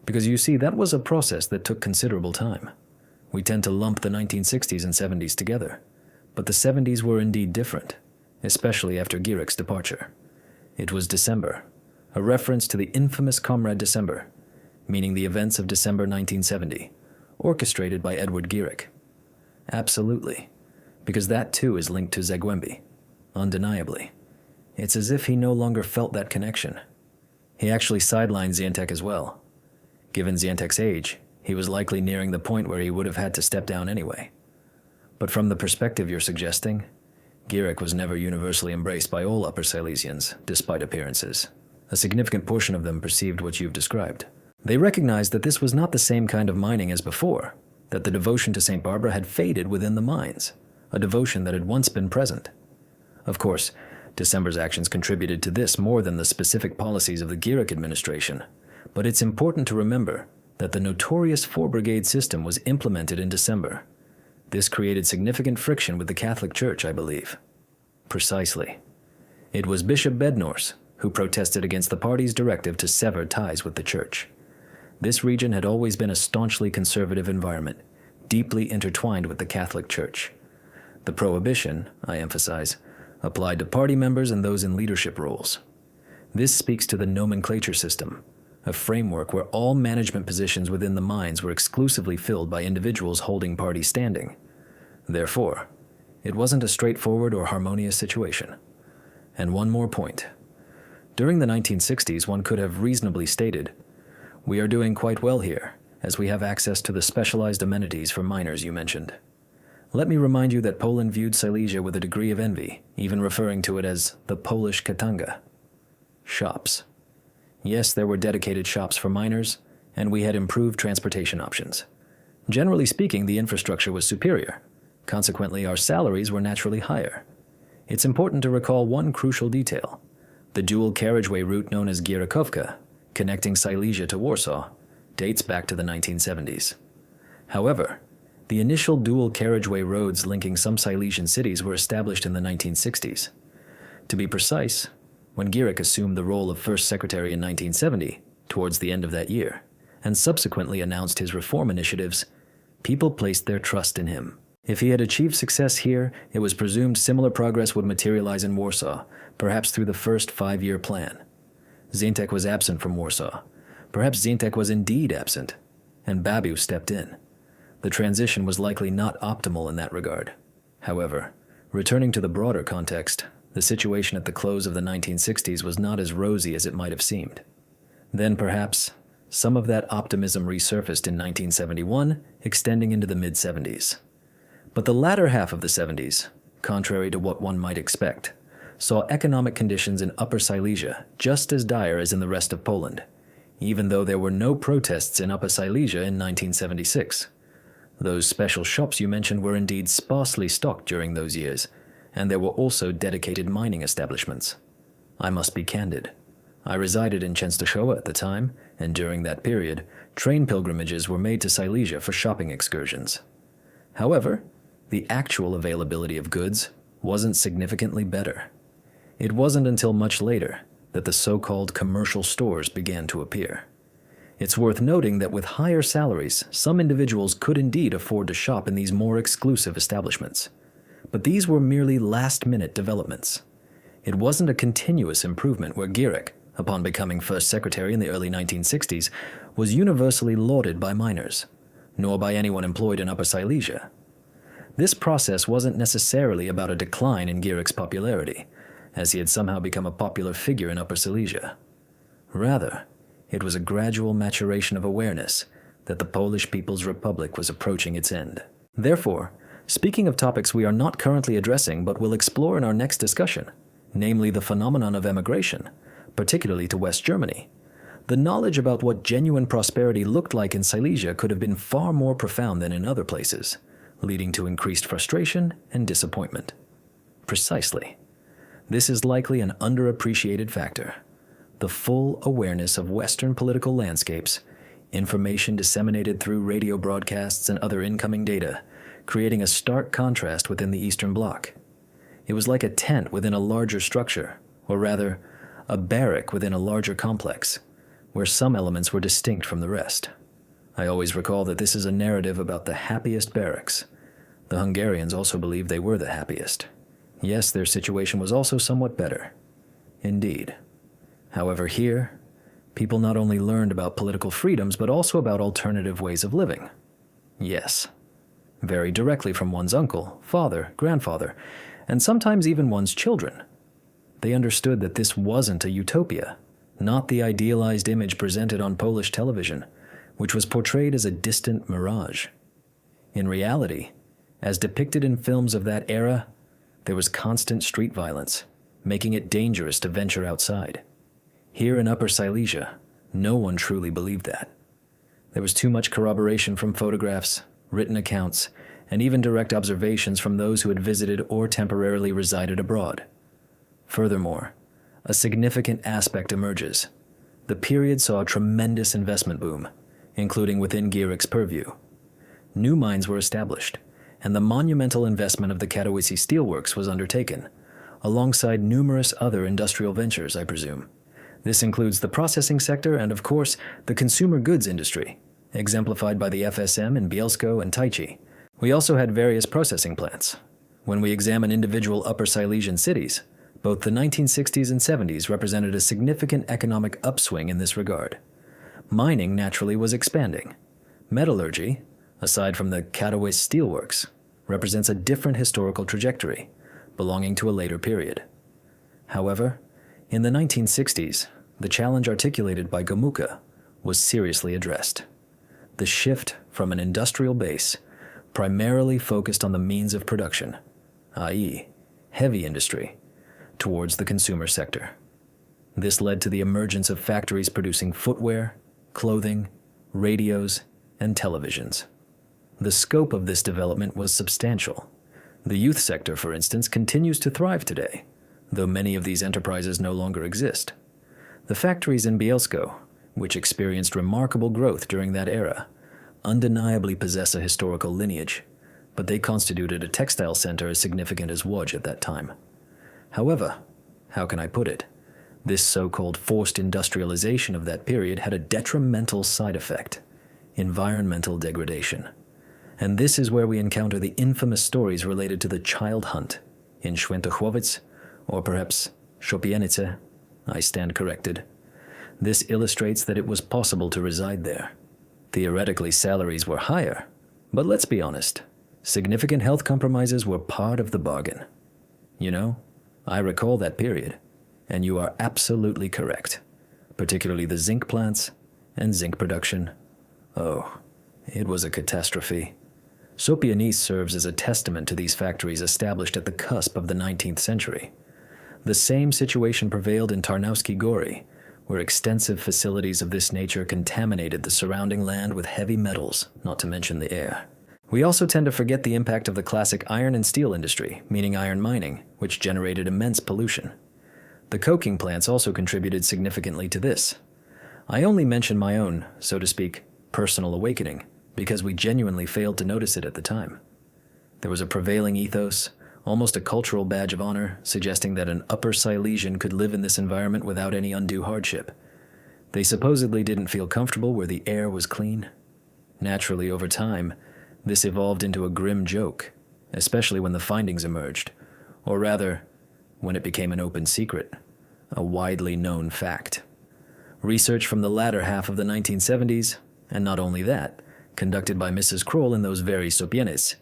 [SPEAKER 1] Because you see, that was a process that took considerable time. We tend to lump the 1960s and 70s together, but the 70s were indeed different, especially after Gierek's departure. It was December, a reference to the infamous Comrade December, meaning the events of December 1970, orchestrated by Edward Gierek. Absolutely, because that too is linked to Zagłębie, undeniably. It's as if he no longer felt that connection. He actually sidelined Ziętek as well. Given Ziętek's age, he was likely nearing the point where he would have had to step down anyway. But from the perspective you're suggesting, Gierek was never universally embraced by all Upper Silesians, despite appearances. A significant portion of them perceived what you've described. They recognized that this was not the same kind of mining as before, that the devotion to St. Barbara had faded within the mines, a devotion that had once been present. Of course, December's actions contributed to this more than the specific policies of the Gierek administration, but it's important to remember that the notorious four-brigade system was implemented in December. This created significant friction with the Catholic Church, I believe. Precisely. It was Bishop Bednorz who protested against the party's directive to sever ties with the Church. This region had always been a staunchly conservative environment, deeply intertwined with the Catholic Church. The prohibition, I emphasize, applied to party members and those in leadership roles. This speaks to the nomenclature system, a framework where all management positions within the mines were exclusively filled by individuals holding party standing. Therefore, it wasn't a straightforward or harmonious situation. And one more point. During the 1960s, one could have reasonably stated, "We are doing quite well here, as we have access to the specialized amenities for miners you mentioned." Let me remind you that Poland viewed Silesia with a degree of envy, even referring to it as the Polish Katanga. Shops. Yes, there were dedicated shops for miners, and we had improved transportation options. Generally speaking, the infrastructure was superior. Consequently, our salaries were naturally higher. It's important to recall one crucial detail. The dual carriageway route known as Gierkówka, connecting Silesia to Warsaw, dates back to the 1970s. However, the initial dual carriageway roads linking some Silesian cities were established in the 1960s. To be precise, when Gierek assumed the role of First Secretary in 1970, towards the end of that year, and subsequently announced his reform initiatives, people placed their trust in him. If he had achieved success here, it was presumed similar progress would materialize in Warsaw, perhaps through the first 5-year plan. Ziętek was absent from Warsaw. Perhaps Ziętek was indeed absent, and Babiu stepped in. The transition was likely not optimal in that regard. However, returning to the broader context, the situation at the close of the 1960s was not as rosy as it might have seemed. Then perhaps, some of that optimism resurfaced in 1971, extending into the mid-70s. But the latter half of the 70s, contrary to what one might expect, saw economic conditions in Upper Silesia just as dire as in the rest of Poland, even though there were no protests in Upper Silesia in 1976. Those special shops you mentioned were indeed sparsely stocked during those years, and there were also dedicated mining establishments. I must be candid. I resided in Częstochowa at the time, and during that period, train pilgrimages were made to Silesia for shopping excursions. However, the actual availability of goods wasn't significantly better. It wasn't until much later that the so-called commercial stores began to appear. It's worth noting that with higher salaries, some individuals could indeed afford to shop in these more exclusive establishments. But these were merely last-minute developments. It wasn't a continuous improvement where Gierek, upon becoming first secretary in the early 1960s, was universally lauded by miners, nor by anyone employed in Upper Silesia. This process wasn't necessarily about a decline in Gierek's popularity, as he had somehow become a popular figure in Upper Silesia. Rather, it was a gradual maturation of awareness that the Polish People's Republic was approaching its end. Therefore, speaking of topics we are not currently addressing but will explore in our next discussion, namely the phenomenon of emigration, particularly to West Germany, the knowledge about what genuine prosperity looked like in Silesia could have been far more profound than in other places, leading to increased frustration and disappointment. Precisely. This is likely an underappreciated factor. The full awareness of Western political landscapes, information disseminated through radio broadcasts and other incoming data, creating a stark contrast within the Eastern Bloc. It was like a tent within a larger structure, or rather, a barrack within a larger complex, where some elements were distinct from the rest. I always recall that this is a narrative about the happiest barracks. The Hungarians also believed they were the happiest. Yes, their situation was also somewhat better. Indeed. However, here, people not only learned about political freedoms, but also about alternative ways of living. Yes, very directly from one's uncle, father, grandfather, and sometimes even one's children. They understood that this wasn't a utopia, not the idealized image presented on Polish television, which was portrayed as a distant mirage. In reality, as depicted in films of that era, there was constant street violence, making it dangerous to venture outside. Here in Upper Silesia, no one truly believed that. There was too much corroboration from photographs, written accounts, and even direct observations from those who had visited or temporarily resided abroad. Furthermore, a significant aspect emerges. The period saw a tremendous investment boom, including within Gierek's purview. New mines were established, and the monumental investment of the Katowice steelworks was undertaken, alongside numerous other industrial ventures, I presume. This includes the processing sector and, of course, the consumer goods industry, exemplified by the FSM in Bielsko and Tychy. We also had various processing plants. When we examine individual Upper Silesian cities, both the 1960s and 70s represented a significant economic upswing in this regard. Mining naturally was expanding. Metallurgy, aside from the Katowice steelworks, represents a different historical trajectory, belonging to a later period. However, in the 1960s, the challenge articulated by Gomułka was seriously addressed. The shift from an industrial base, primarily focused on the means of production, i.e., heavy industry, towards the consumer sector. This led to the emergence of factories producing footwear, clothing, radios, and televisions. The scope of this development was substantial. The youth sector, for instance, continues to thrive today, though many of these enterprises no longer exist. The factories in Bielsko, which experienced remarkable growth during that era, undeniably possess a historical lineage, but they constituted a textile center as significant as Łódź at that time. However, how can I put it? This so-called forced industrialization of that period had a detrimental side effect: environmental degradation. And this is where we encounter the infamous stories related to the child hunt in Świętochłowiec, or perhaps Szopienice. I stand corrected. This illustrates that it was possible to reside there. Theoretically, salaries were higher, but let's be honest, significant health compromises were part of the bargain. You know, I recall that period, and you are absolutely correct, particularly the zinc plants and zinc production. Oh, it was a catastrophe. Szopienice serves as a testament to these factories established at the cusp of the 19th century. The same situation prevailed in Tarnowski Góry, where extensive facilities of this nature contaminated the surrounding land with heavy metals, not to mention the air. We also tend to forget the impact of the classic iron and steel industry, meaning iron mining, which generated immense pollution. The coking plants also contributed significantly to this. I only mention my own, so to speak, personal awakening, because we genuinely failed to notice it at the time. There was a prevailing ethos, almost a cultural badge of honor, suggesting that an Upper Silesian could live in this environment without any undue hardship. They supposedly didn't feel comfortable where the air was clean. Naturally, over time, this evolved into a grim joke, especially when the findings emerged, or rather, when it became an open secret, a widely known fact. Research from the latter half of the 1970s, and not only that, conducted by Mrs. Kroll in those very Sopienes,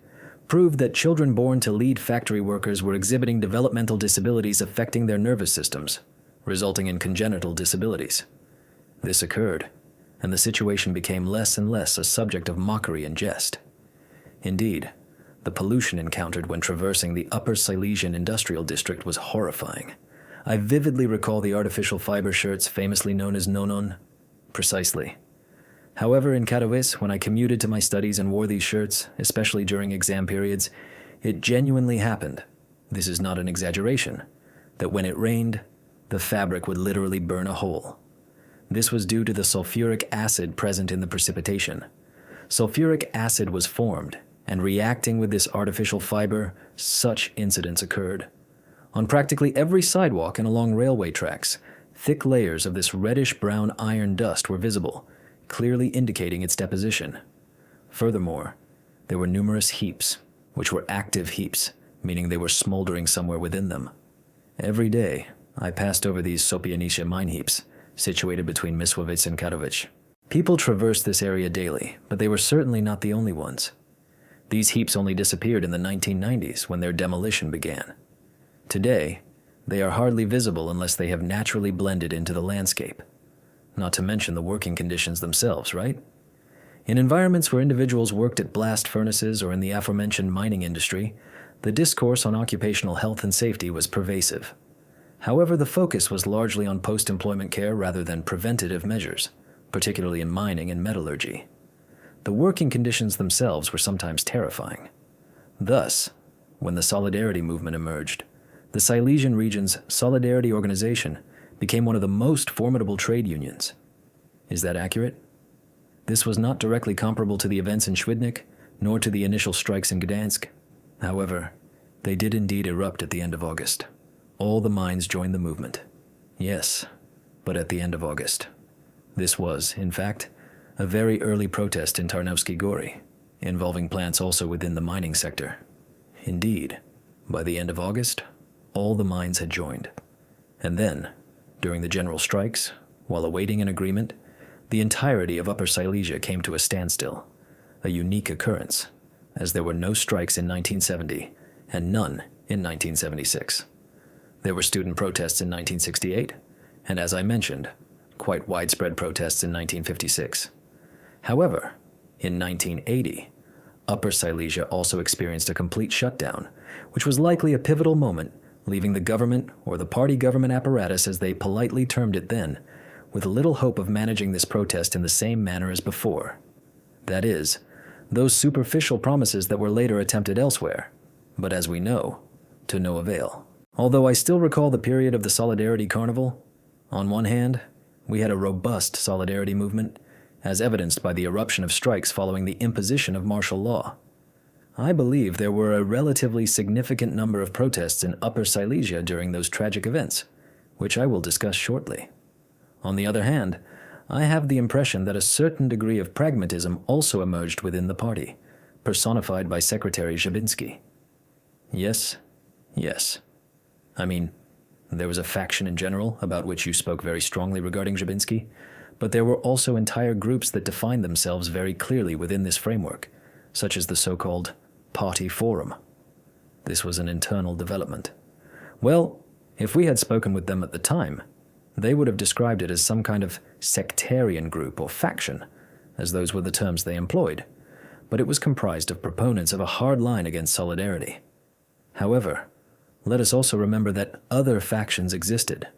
[SPEAKER 1] proved that children born to lead factory workers were exhibiting developmental disabilities affecting their nervous systems, resulting in congenital disabilities. This occurred, and the situation became less and less a subject of mockery and jest. Indeed, the pollution encountered when traversing the Upper Silesian Industrial District was horrifying. I vividly recall the artificial fiber shirts famously known as nonon. Precisely. However, in Katowice, when I commuted to my studies and wore these shirts, especially during exam periods, it genuinely happened, this is not an exaggeration, that when it rained, the fabric would literally burn a hole. This was due to the sulfuric acid present in the precipitation. Sulfuric acid was formed, and reacting with this artificial fiber, such incidents occurred. On practically every sidewalk and along railway tracks, thick layers of this reddish-brown iron dust were visible, clearly indicating its deposition. Furthermore, there were numerous heaps, which were active heaps, meaning they were smoldering somewhere within them. Every day, I passed over these Sopienice mine heaps, situated between Mysłowice and Katowice. People traversed this area daily, but they were certainly not the only ones. These heaps only disappeared in the 1990s when their demolition began. Today, they are hardly visible unless they have naturally blended into the landscape. Not to mention the working conditions themselves, right? In environments where individuals worked at blast furnaces or in the aforementioned mining industry, the discourse on occupational health and safety was pervasive. However, the focus was largely on post-employment care rather than preventative measures, particularly in mining and metallurgy. The working conditions themselves were sometimes terrifying. Thus, when the Solidarity movement emerged, the Silesian region's Solidarity organization became one of the most formidable trade unions. Is that accurate? This was not directly comparable to the events in Świdnik, nor to the initial strikes in Gdansk. However, they did indeed erupt at the end of August. All the mines joined the movement. Yes, but at the end of August. This was, in fact, a very early protest in Tarnowski Góry, involving plants also within the mining sector. Indeed, by the end of August, all the mines had joined. And then, during the general strikes, while awaiting an agreement, the entirety of Upper Silesia came to a standstill, a unique occurrence, as there were no strikes in 1970 and none in 1976. There were student protests in 1968, and as I mentioned, quite widespread protests in 1956. However, in 1980, Upper Silesia also experienced a complete shutdown, which was likely a pivotal moment, leaving the government, or the party government apparatus as they politely termed it then, with little hope of managing this protest in the same manner as before. That is, those superficial promises that were later attempted elsewhere, but as we know, to no avail. Although I still recall the period of the Solidarity Carnival, on one hand, we had a robust solidarity movement, as evidenced by the eruption of strikes following the imposition of martial law. I believe there were a relatively significant number of protests in Upper Silesia during those tragic events, which I will discuss shortly. On the other hand, I have the impression that a certain degree of pragmatism also emerged within the party, personified by Secretary Żabinski. Yes. I mean, there was a faction in general about which you spoke very strongly regarding Żabinski, but there were also entire groups that defined themselves very clearly within this framework, such as the so-called Party Forum. This was an internal development. Well, if we had spoken with them at the time, they would have described it as some kind of sectarian group or faction, as those were the terms they employed, but it was comprised of proponents of a hard line against solidarity. However, let us also remember that other factions existed.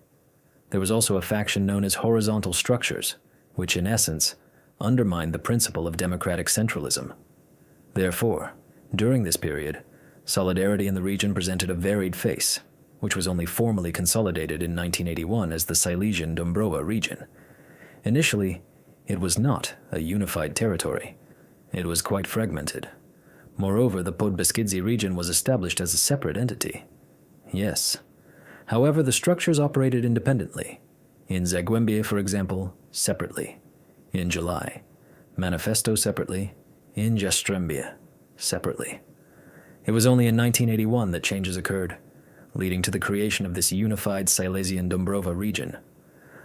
[SPEAKER 1] There was also a faction known as horizontal structures, which in essence undermined the principle of democratic centralism. Therefore, during this period, solidarity in the region presented a varied face, which was only formally consolidated in 1981 as the Silesian Dąbrowa region. Initially, it was not a unified territory. It was quite fragmented. Moreover, the Podbeskidzie region was established as a separate entity. Yes. However, the structures operated independently. In Zagłębie, for example, separately. In July. Manifesto separately. In Jastrzębie, separately. It was only in 1981 that changes occurred, leading to the creation of this unified Silesian Dąbrowa region.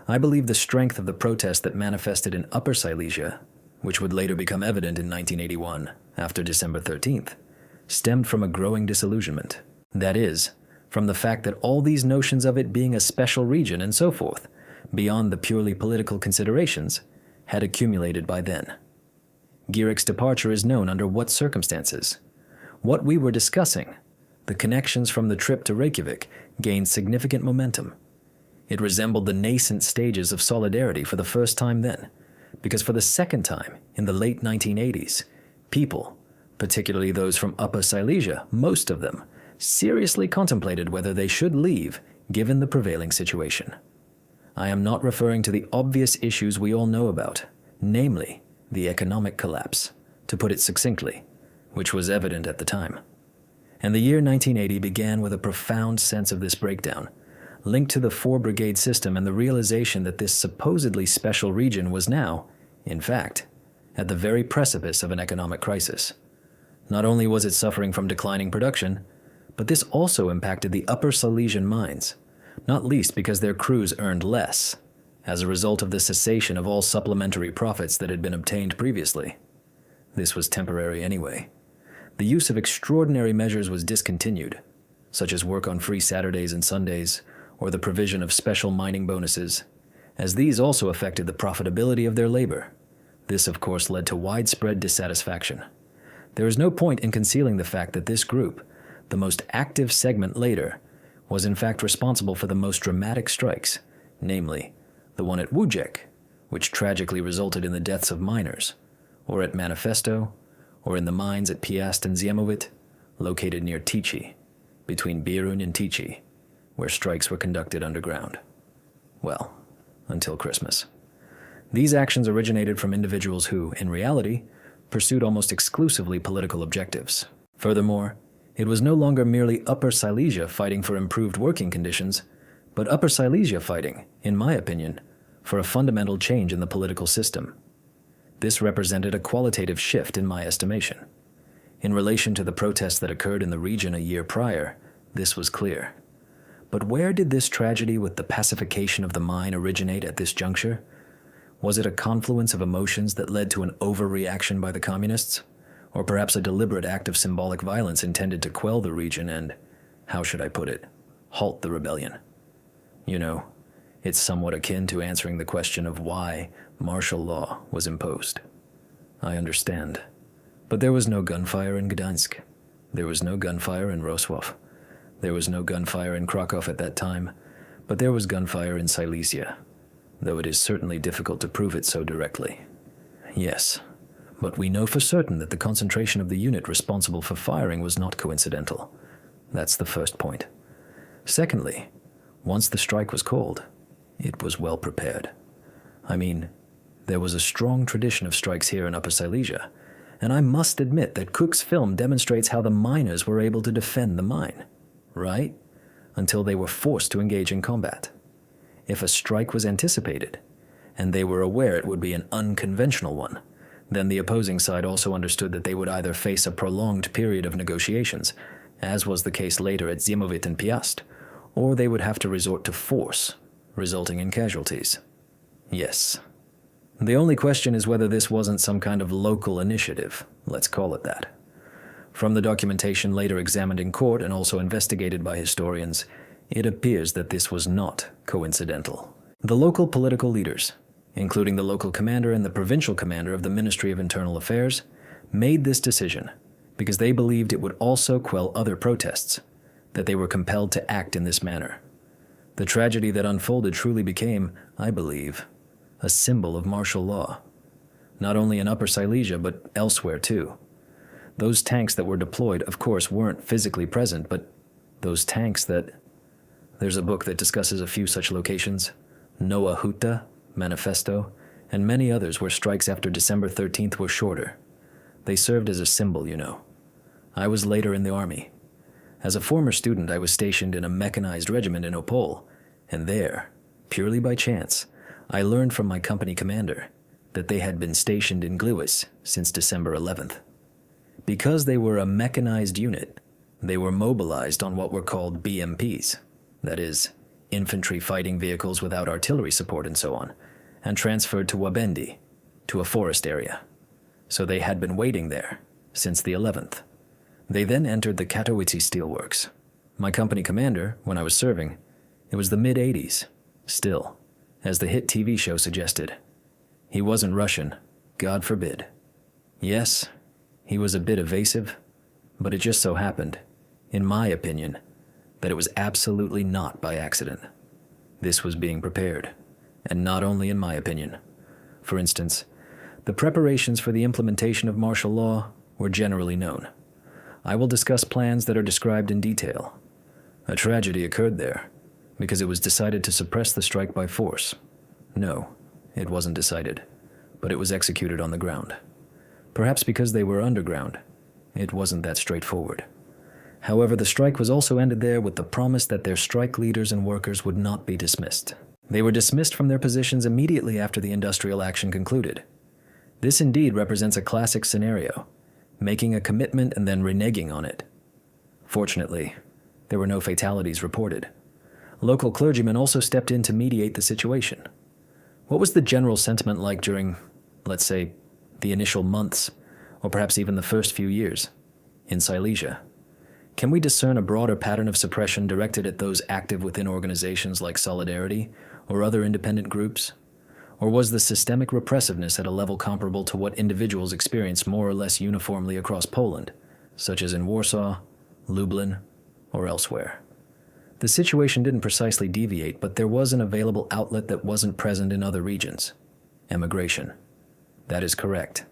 [SPEAKER 1] I believe the strength of the protest that manifested in Upper Silesia, which would later become evident in 1981, after December 13th, stemmed from a growing disillusionment. That is, from the fact that all these notions of it being a special region and so forth, beyond the purely political considerations, had accumulated by then. Gieryk's departure is known under what circumstances. What we were discussing, the connections from the trip to Reykjavik, gained significant momentum. It resembled the nascent stages of solidarity for the first time then, because for the second time, in the late 1980s, people, particularly those from Upper Silesia, most of them, seriously contemplated whether they should leave given the prevailing situation. I am not referring to the obvious issues we all know about, namely, the economic collapse, to put it succinctly, which was evident at the time. And the year 1980 began with a profound sense of this breakdown, linked to the four-brigade system and the realization that this supposedly special region was now, in fact, at the very precipice of an economic crisis. Not only was it suffering from declining production, but this also impacted the Upper Silesian mines, not least because their crews earned less, as a result of the cessation of all supplementary profits that had been obtained previously. This was temporary anyway. The use of extraordinary measures was discontinued, such as work on free Saturdays and Sundays, or the provision of special mining bonuses, as these also affected the profitability of their labor. This, of course, led to widespread dissatisfaction. There is no point in concealing the fact that this group, the most active segment later, was in fact responsible for the most dramatic strikes, namely, the one at Wujek, which tragically resulted in the deaths of miners, or at Manifesto, or in the mines at Piast and Ziemowit, located near Tychy, between Bieruń and Tychy, where strikes were conducted underground. Well, until Christmas. These actions originated from individuals who, in reality, pursued almost exclusively political objectives. Furthermore, it was no longer merely Upper Silesia fighting for improved working conditions, but Upper Silesia fighting, in my opinion, for a fundamental change in the political system. This represented a qualitative shift in my estimation. In relation to the protests that occurred in the region a year prior, this was clear. But where did this tragedy with the pacification of the mine originate at this juncture? Was it a confluence of emotions that led to an overreaction by the communists? Or perhaps a deliberate act of symbolic violence intended to quell the region and, how should I put it, halt the rebellion? You know, it's somewhat akin to answering the question of why martial law was imposed. I understand. But there was no gunfire in Gdańsk. There was no gunfire in Wrocław. There was no gunfire in Kraków at that time, but there was gunfire in Silesia, though it is certainly difficult to prove it so directly. Yes, but we know for certain that the concentration of the unit responsible for firing was not coincidental. That's the first point. Secondly, once the strike was called, it was well prepared. I mean, there was a strong tradition of strikes here in Upper Silesia, and I must admit that Cook's film demonstrates how the miners were able to defend the mine, right? Until they were forced to engage in combat. If a strike was anticipated, and they were aware it would be an unconventional one, then the opposing side also understood that they would either face a prolonged period of negotiations, as was the case later at Ziemowit and Piast, or they would have to resort to force, resulting in casualties. Yes. The only question is whether this wasn't some kind of local initiative, let's call it that. From the documentation later examined in court and also investigated by historians, it appears that this was not coincidental. The local political leaders, including the local commander and the provincial commander of the Ministry of Internal Affairs, made this decision because they believed it would also quell other protests, that they were compelled to act in this manner. The tragedy that unfolded truly became, I believe, a symbol of martial law, not only in Upper Silesia but elsewhere too. Those tanks that were deployed, of course, weren't physically present, but those tanks that... There's a book that discusses a few such locations, Noah Huta, Manifesto, and many others where strikes after December 13th were shorter. They served as a symbol, you know. I was later in the army. As a former student, I was stationed in a mechanized regiment in Opole, and there, purely by chance, I learned from my company commander that they had been stationed in Gliwice since December 11th. Because they were a mechanized unit, they were mobilized on what were called BMPs, that is, infantry fighting vehicles without artillery support and so on, and transferred to Wabendi, to a forest area. So they had been waiting there since the 11th. They then entered the Katowice steelworks. My company commander, when I was serving, it was the mid-80s, still, as the hit TV show suggested. He wasn't Russian, God forbid. Yes, he was a bit evasive, but it just so happened, in my opinion, that it was absolutely not by accident. This was being prepared, and not only in my opinion. For instance, the preparations for the implementation of martial law were generally known. I will discuss plans that are described in detail. A tragedy occurred there, because it was decided to suppress the strike by force. No, it wasn't decided, but it was executed on the ground. Perhaps because they were underground, it wasn't that straightforward. However, the strike was also ended there with the promise that their strike leaders and workers would not be dismissed. They were dismissed from their positions immediately after the industrial action concluded. This indeed represents a classic scenario, making a commitment and then reneging on it. Fortunately, there were no fatalities reported. Local clergymen also stepped in to mediate the situation. What was the general sentiment like during, let's say, the initial months, or perhaps even the first few years, in Silesia? Can we discern a broader pattern of suppression directed at those active within organizations like Solidarity or other independent groups? Or was the systemic repressiveness at a level comparable to what individuals experienced more or less uniformly across Poland, such as in Warsaw, Lublin, or elsewhere? The situation didn't precisely deviate, but there was an available outlet that wasn't present in other regions: emigration. That is correct.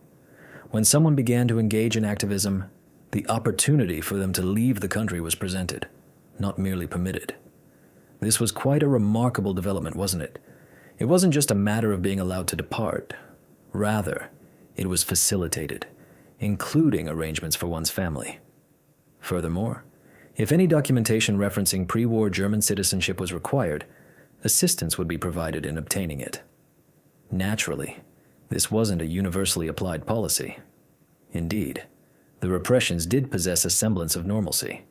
[SPEAKER 1] When someone began to engage in activism, the opportunity for them to leave the country was presented, not merely permitted. This was quite a remarkable development, wasn't it? It wasn't just a matter of being allowed to depart. Rather, it was facilitated, including arrangements for one's family. Furthermore, if any documentation referencing pre-war German citizenship was required, assistance would be provided in obtaining it. Naturally, this wasn't a universally applied policy. Indeed, the repressions did possess a semblance of normalcy.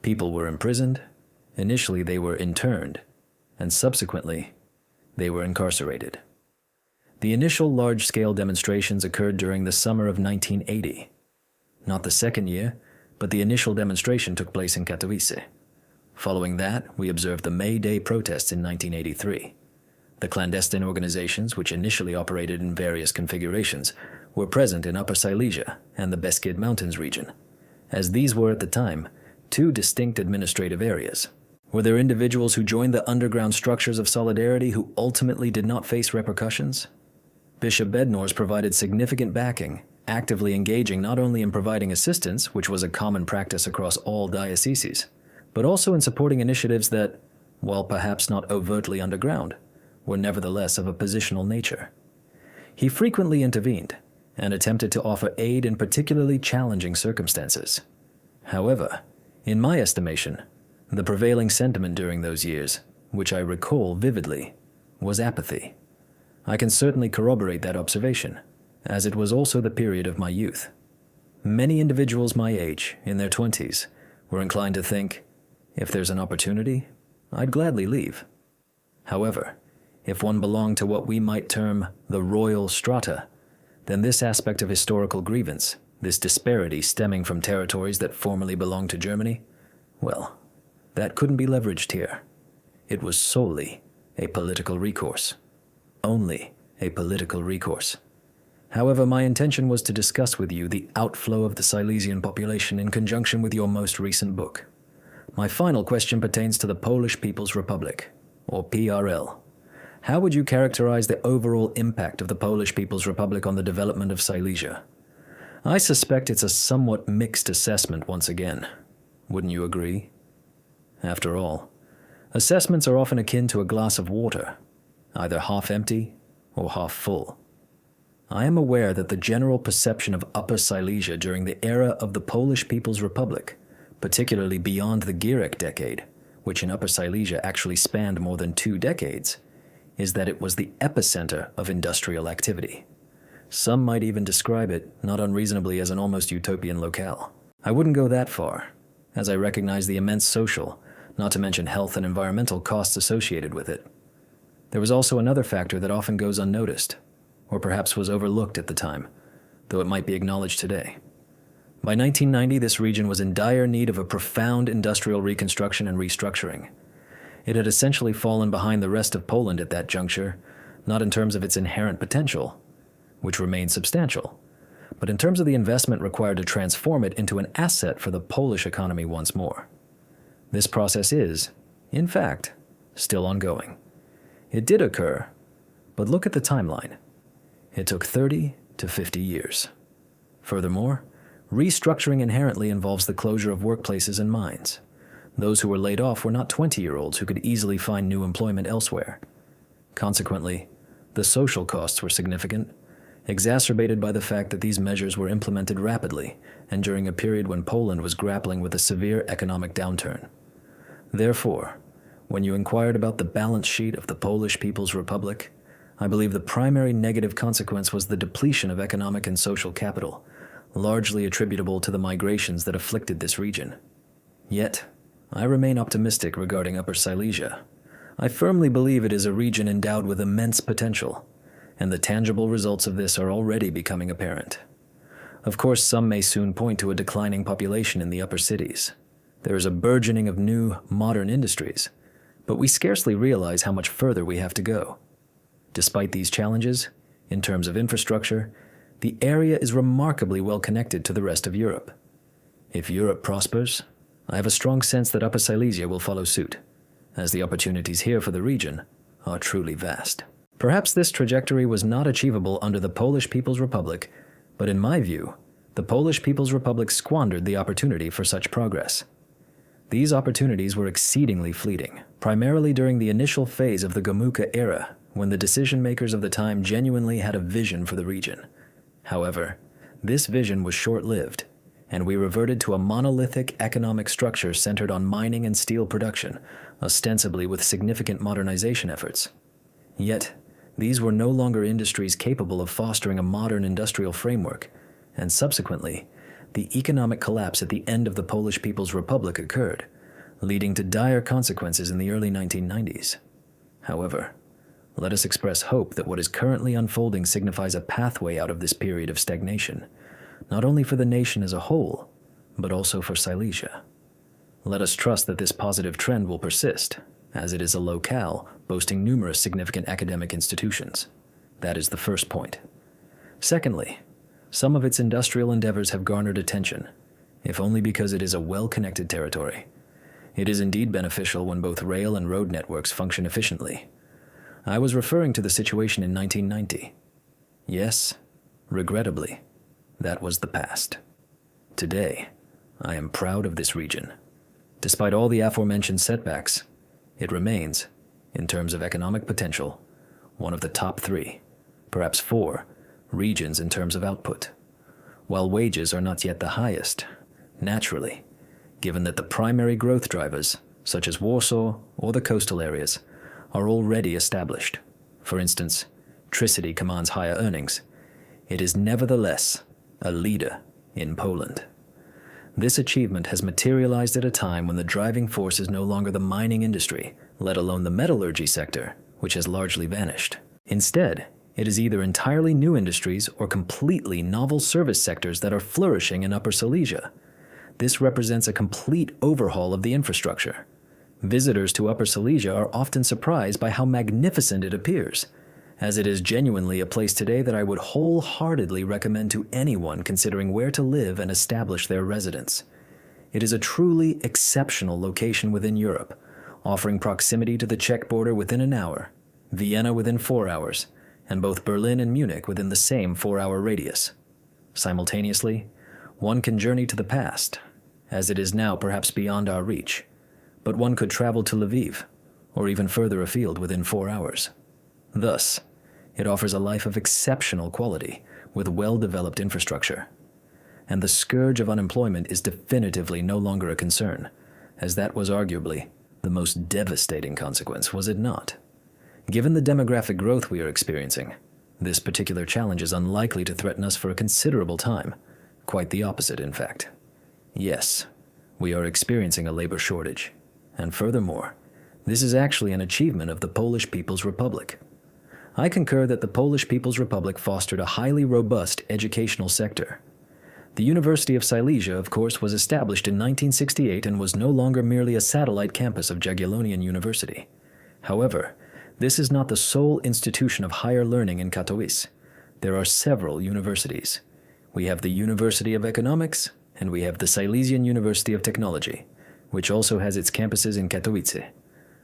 [SPEAKER 1] People were imprisoned, initially they were interned, and subsequently, they were incarcerated. The initial large-scale demonstrations occurred during the summer of 1980. Not the second year, but the initial demonstration took place in Katowice. Following that, we observed the May Day protests in 1983. The clandestine organizations, which initially operated in various configurations, were present in Upper Silesia and the Beskid Mountains region, as these were at the time two distinct administrative areas. Were there individuals who joined the underground structures of Solidarity who ultimately did not face repercussions? Bishop Bednors provided significant backing, actively engaging not only in providing assistance, which was a common practice across all dioceses, but also in supporting initiatives that, while perhaps not overtly underground, were nevertheless of a positional nature. He frequently intervened and attempted to offer aid in particularly challenging circumstances. However, in my estimation, the prevailing sentiment during those years, which I recall vividly, was apathy. I can certainly corroborate that observation, as it was also the period of my youth. Many individuals my age, in their 20s, were inclined to think, if there's an opportunity, I'd gladly leave. However, if one belonged to what we might term the royal strata, then this aspect of historical grievance, this disparity stemming from territories that formerly belonged to Germany, well, that couldn't be leveraged here. It was solely a political recourse. Only a political recourse. However, my intention was to discuss with you the outflow of the Silesian population in conjunction with your most recent book. My final question pertains to the Polish People's Republic, or PRL. How would you characterize the overall impact of the Polish People's Republic on the development of Silesia? I suspect it's a somewhat mixed assessment once again. Wouldn't you agree? After all, assessments are often akin to a glass of water, either half empty or half full. I am aware that the general perception of Upper Silesia during the era of the Polish People's Republic, particularly beyond the Gierek decade, which in Upper Silesia actually spanned more than 2 decades, is that it was the epicenter of industrial activity. Some might even describe it, not unreasonably, as an almost utopian locale. I wouldn't go that far, as I recognize the immense social, not to mention health and environmental costs associated with it. There was also another factor that often goes unnoticed, or perhaps was overlooked at the time, though it might be acknowledged today. By 1990, this region was in dire need of a profound industrial reconstruction and restructuring. It had essentially fallen behind the rest of Poland at that juncture, not in terms of its inherent potential, which remained substantial, but in terms of the investment required to transform it into an asset for the Polish economy once more. This process is, in fact, still ongoing. It did occur, but look at the timeline. It took 30 to 50 years. Furthermore, restructuring inherently involves the closure of workplaces and mines. Those who were laid off were not 20-year-olds who could easily find new employment elsewhere. Consequently, the social costs were significant, exacerbated by the fact that these measures were implemented rapidly and during a period when Poland was grappling with a severe economic downturn. Therefore, when you inquired about the balance sheet of the Polish People's Republic, I believe the primary negative consequence was the depletion of economic and social capital, largely attributable to the migrations that afflicted this region. Yet, I remain optimistic regarding Upper Silesia. I firmly believe it is a region endowed with immense potential, and the tangible results of this are already becoming apparent. Of course, some may soon point to a declining population in the upper cities. There is a burgeoning of new, modern industries, but we scarcely realize how much further we have to go. Despite these challenges, in terms of infrastructure, the area is remarkably well connected to the rest of Europe. If Europe prospers, I have a strong sense that Upper Silesia will follow suit, as the opportunities here for the region are truly vast. Perhaps this trajectory was not achievable under the Polish People's Republic, but in my view, the Polish People's Republic squandered the opportunity for such progress. These opportunities were exceedingly fleeting, primarily during the initial phase of the Gomułka era, when the decision-makers of the time genuinely had a vision for the region. However, this vision was short-lived, and we reverted to a monolithic economic structure centered on mining and steel production, ostensibly with significant modernization efforts. Yet, these were no longer industries capable of fostering a modern industrial framework, and subsequently, the economic collapse at the end of the Polish People's Republic occurred, leading to dire consequences in the early 1990s. However, let us express hope that what is currently unfolding signifies a pathway out of this period of stagnation, not only for the nation as a whole, but also for Silesia. Let us trust that this positive trend will persist, as it is a locale boasting numerous significant academic institutions. That is the first point. Secondly, some of its industrial endeavors have garnered attention, if only because it is a well-connected territory. It is indeed beneficial when both rail and road networks function efficiently. I was referring to the situation in 1990. Yes, regrettably, that was the past. Today, I am proud of this region. Despite all the aforementioned setbacks, it remains, in terms of economic potential, one of the top 3, perhaps 4, regions in terms of output. While wages are not yet the highest, naturally, given that the primary growth drivers, such as Warsaw or the coastal areas, are already established. For instance, Tricity commands higher earnings. It is nevertheless a leader in Poland. This achievement has materialized at a time when the driving force is no longer the mining industry, let alone the metallurgy sector, which has largely vanished. Instead, it is either entirely new industries or completely novel service sectors that are flourishing in Upper Silesia. This represents a complete overhaul of the infrastructure. Visitors to Upper Silesia are often surprised by how magnificent it appears, as it is genuinely a place today that I would wholeheartedly recommend to anyone considering where to live and establish their residence. It is a truly exceptional location within Europe, offering proximity to the Czech border within an hour, Vienna within 4 hours, and both Berlin and Munich within the same 4-hour radius. Simultaneously, one can journey to the past, as it is now perhaps beyond our reach, but one could travel to Lviv, or even further afield within 4 hours. Thus, It offers a life of exceptional quality with well-developed infrastructure. And the scourge of unemployment is definitively no longer a concern, as that was arguably the most devastating consequence, was it not? Given the demographic growth we are experiencing, this particular challenge is unlikely to threaten us for a considerable time. Quite the opposite, in fact. Yes, we are experiencing a labor shortage. And furthermore, this is actually an achievement of the Polish People's Republic. I concur that the Polish People's Republic fostered a highly robust educational sector. The University of Silesia, of course, was established in 1968 and was no longer merely a satellite campus of Jagiellonian University. However, this is not the sole institution of higher learning in Katowice. There are several universities. We have the University of Economics, and we have the Silesian University of Technology, which also has its campuses in Katowice.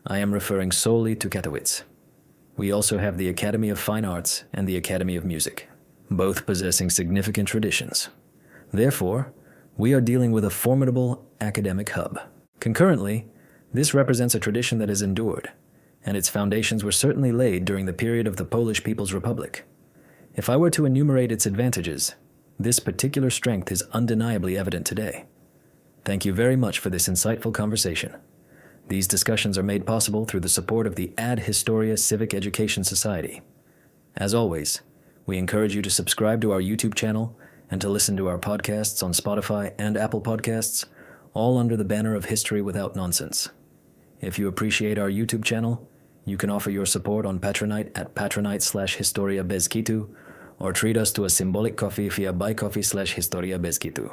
[SPEAKER 1] I am referring solely to Katowice. We also have the Academy of Fine Arts and the Academy of Music, both possessing significant traditions. Therefore, we are dealing with a formidable academic hub. Concurrently, this represents a tradition that has endured, and its foundations were certainly laid during the period of the Polish People's Republic. If I were to enumerate its advantages, this particular strength is undeniably evident today. Thank you very much for this insightful conversation. These discussions are made possible through the support of the Ad Historia Civic Education Society. As always, we encourage you to subscribe to our YouTube channel and to listen to our podcasts on Spotify and Apple Podcasts, all under the banner of History Without Nonsense. If you appreciate our YouTube channel, you can offer your support on Patronite at patronite/Historia bez kitu, or treat us to a symbolic coffee via buycoffee/Historia bez kitu.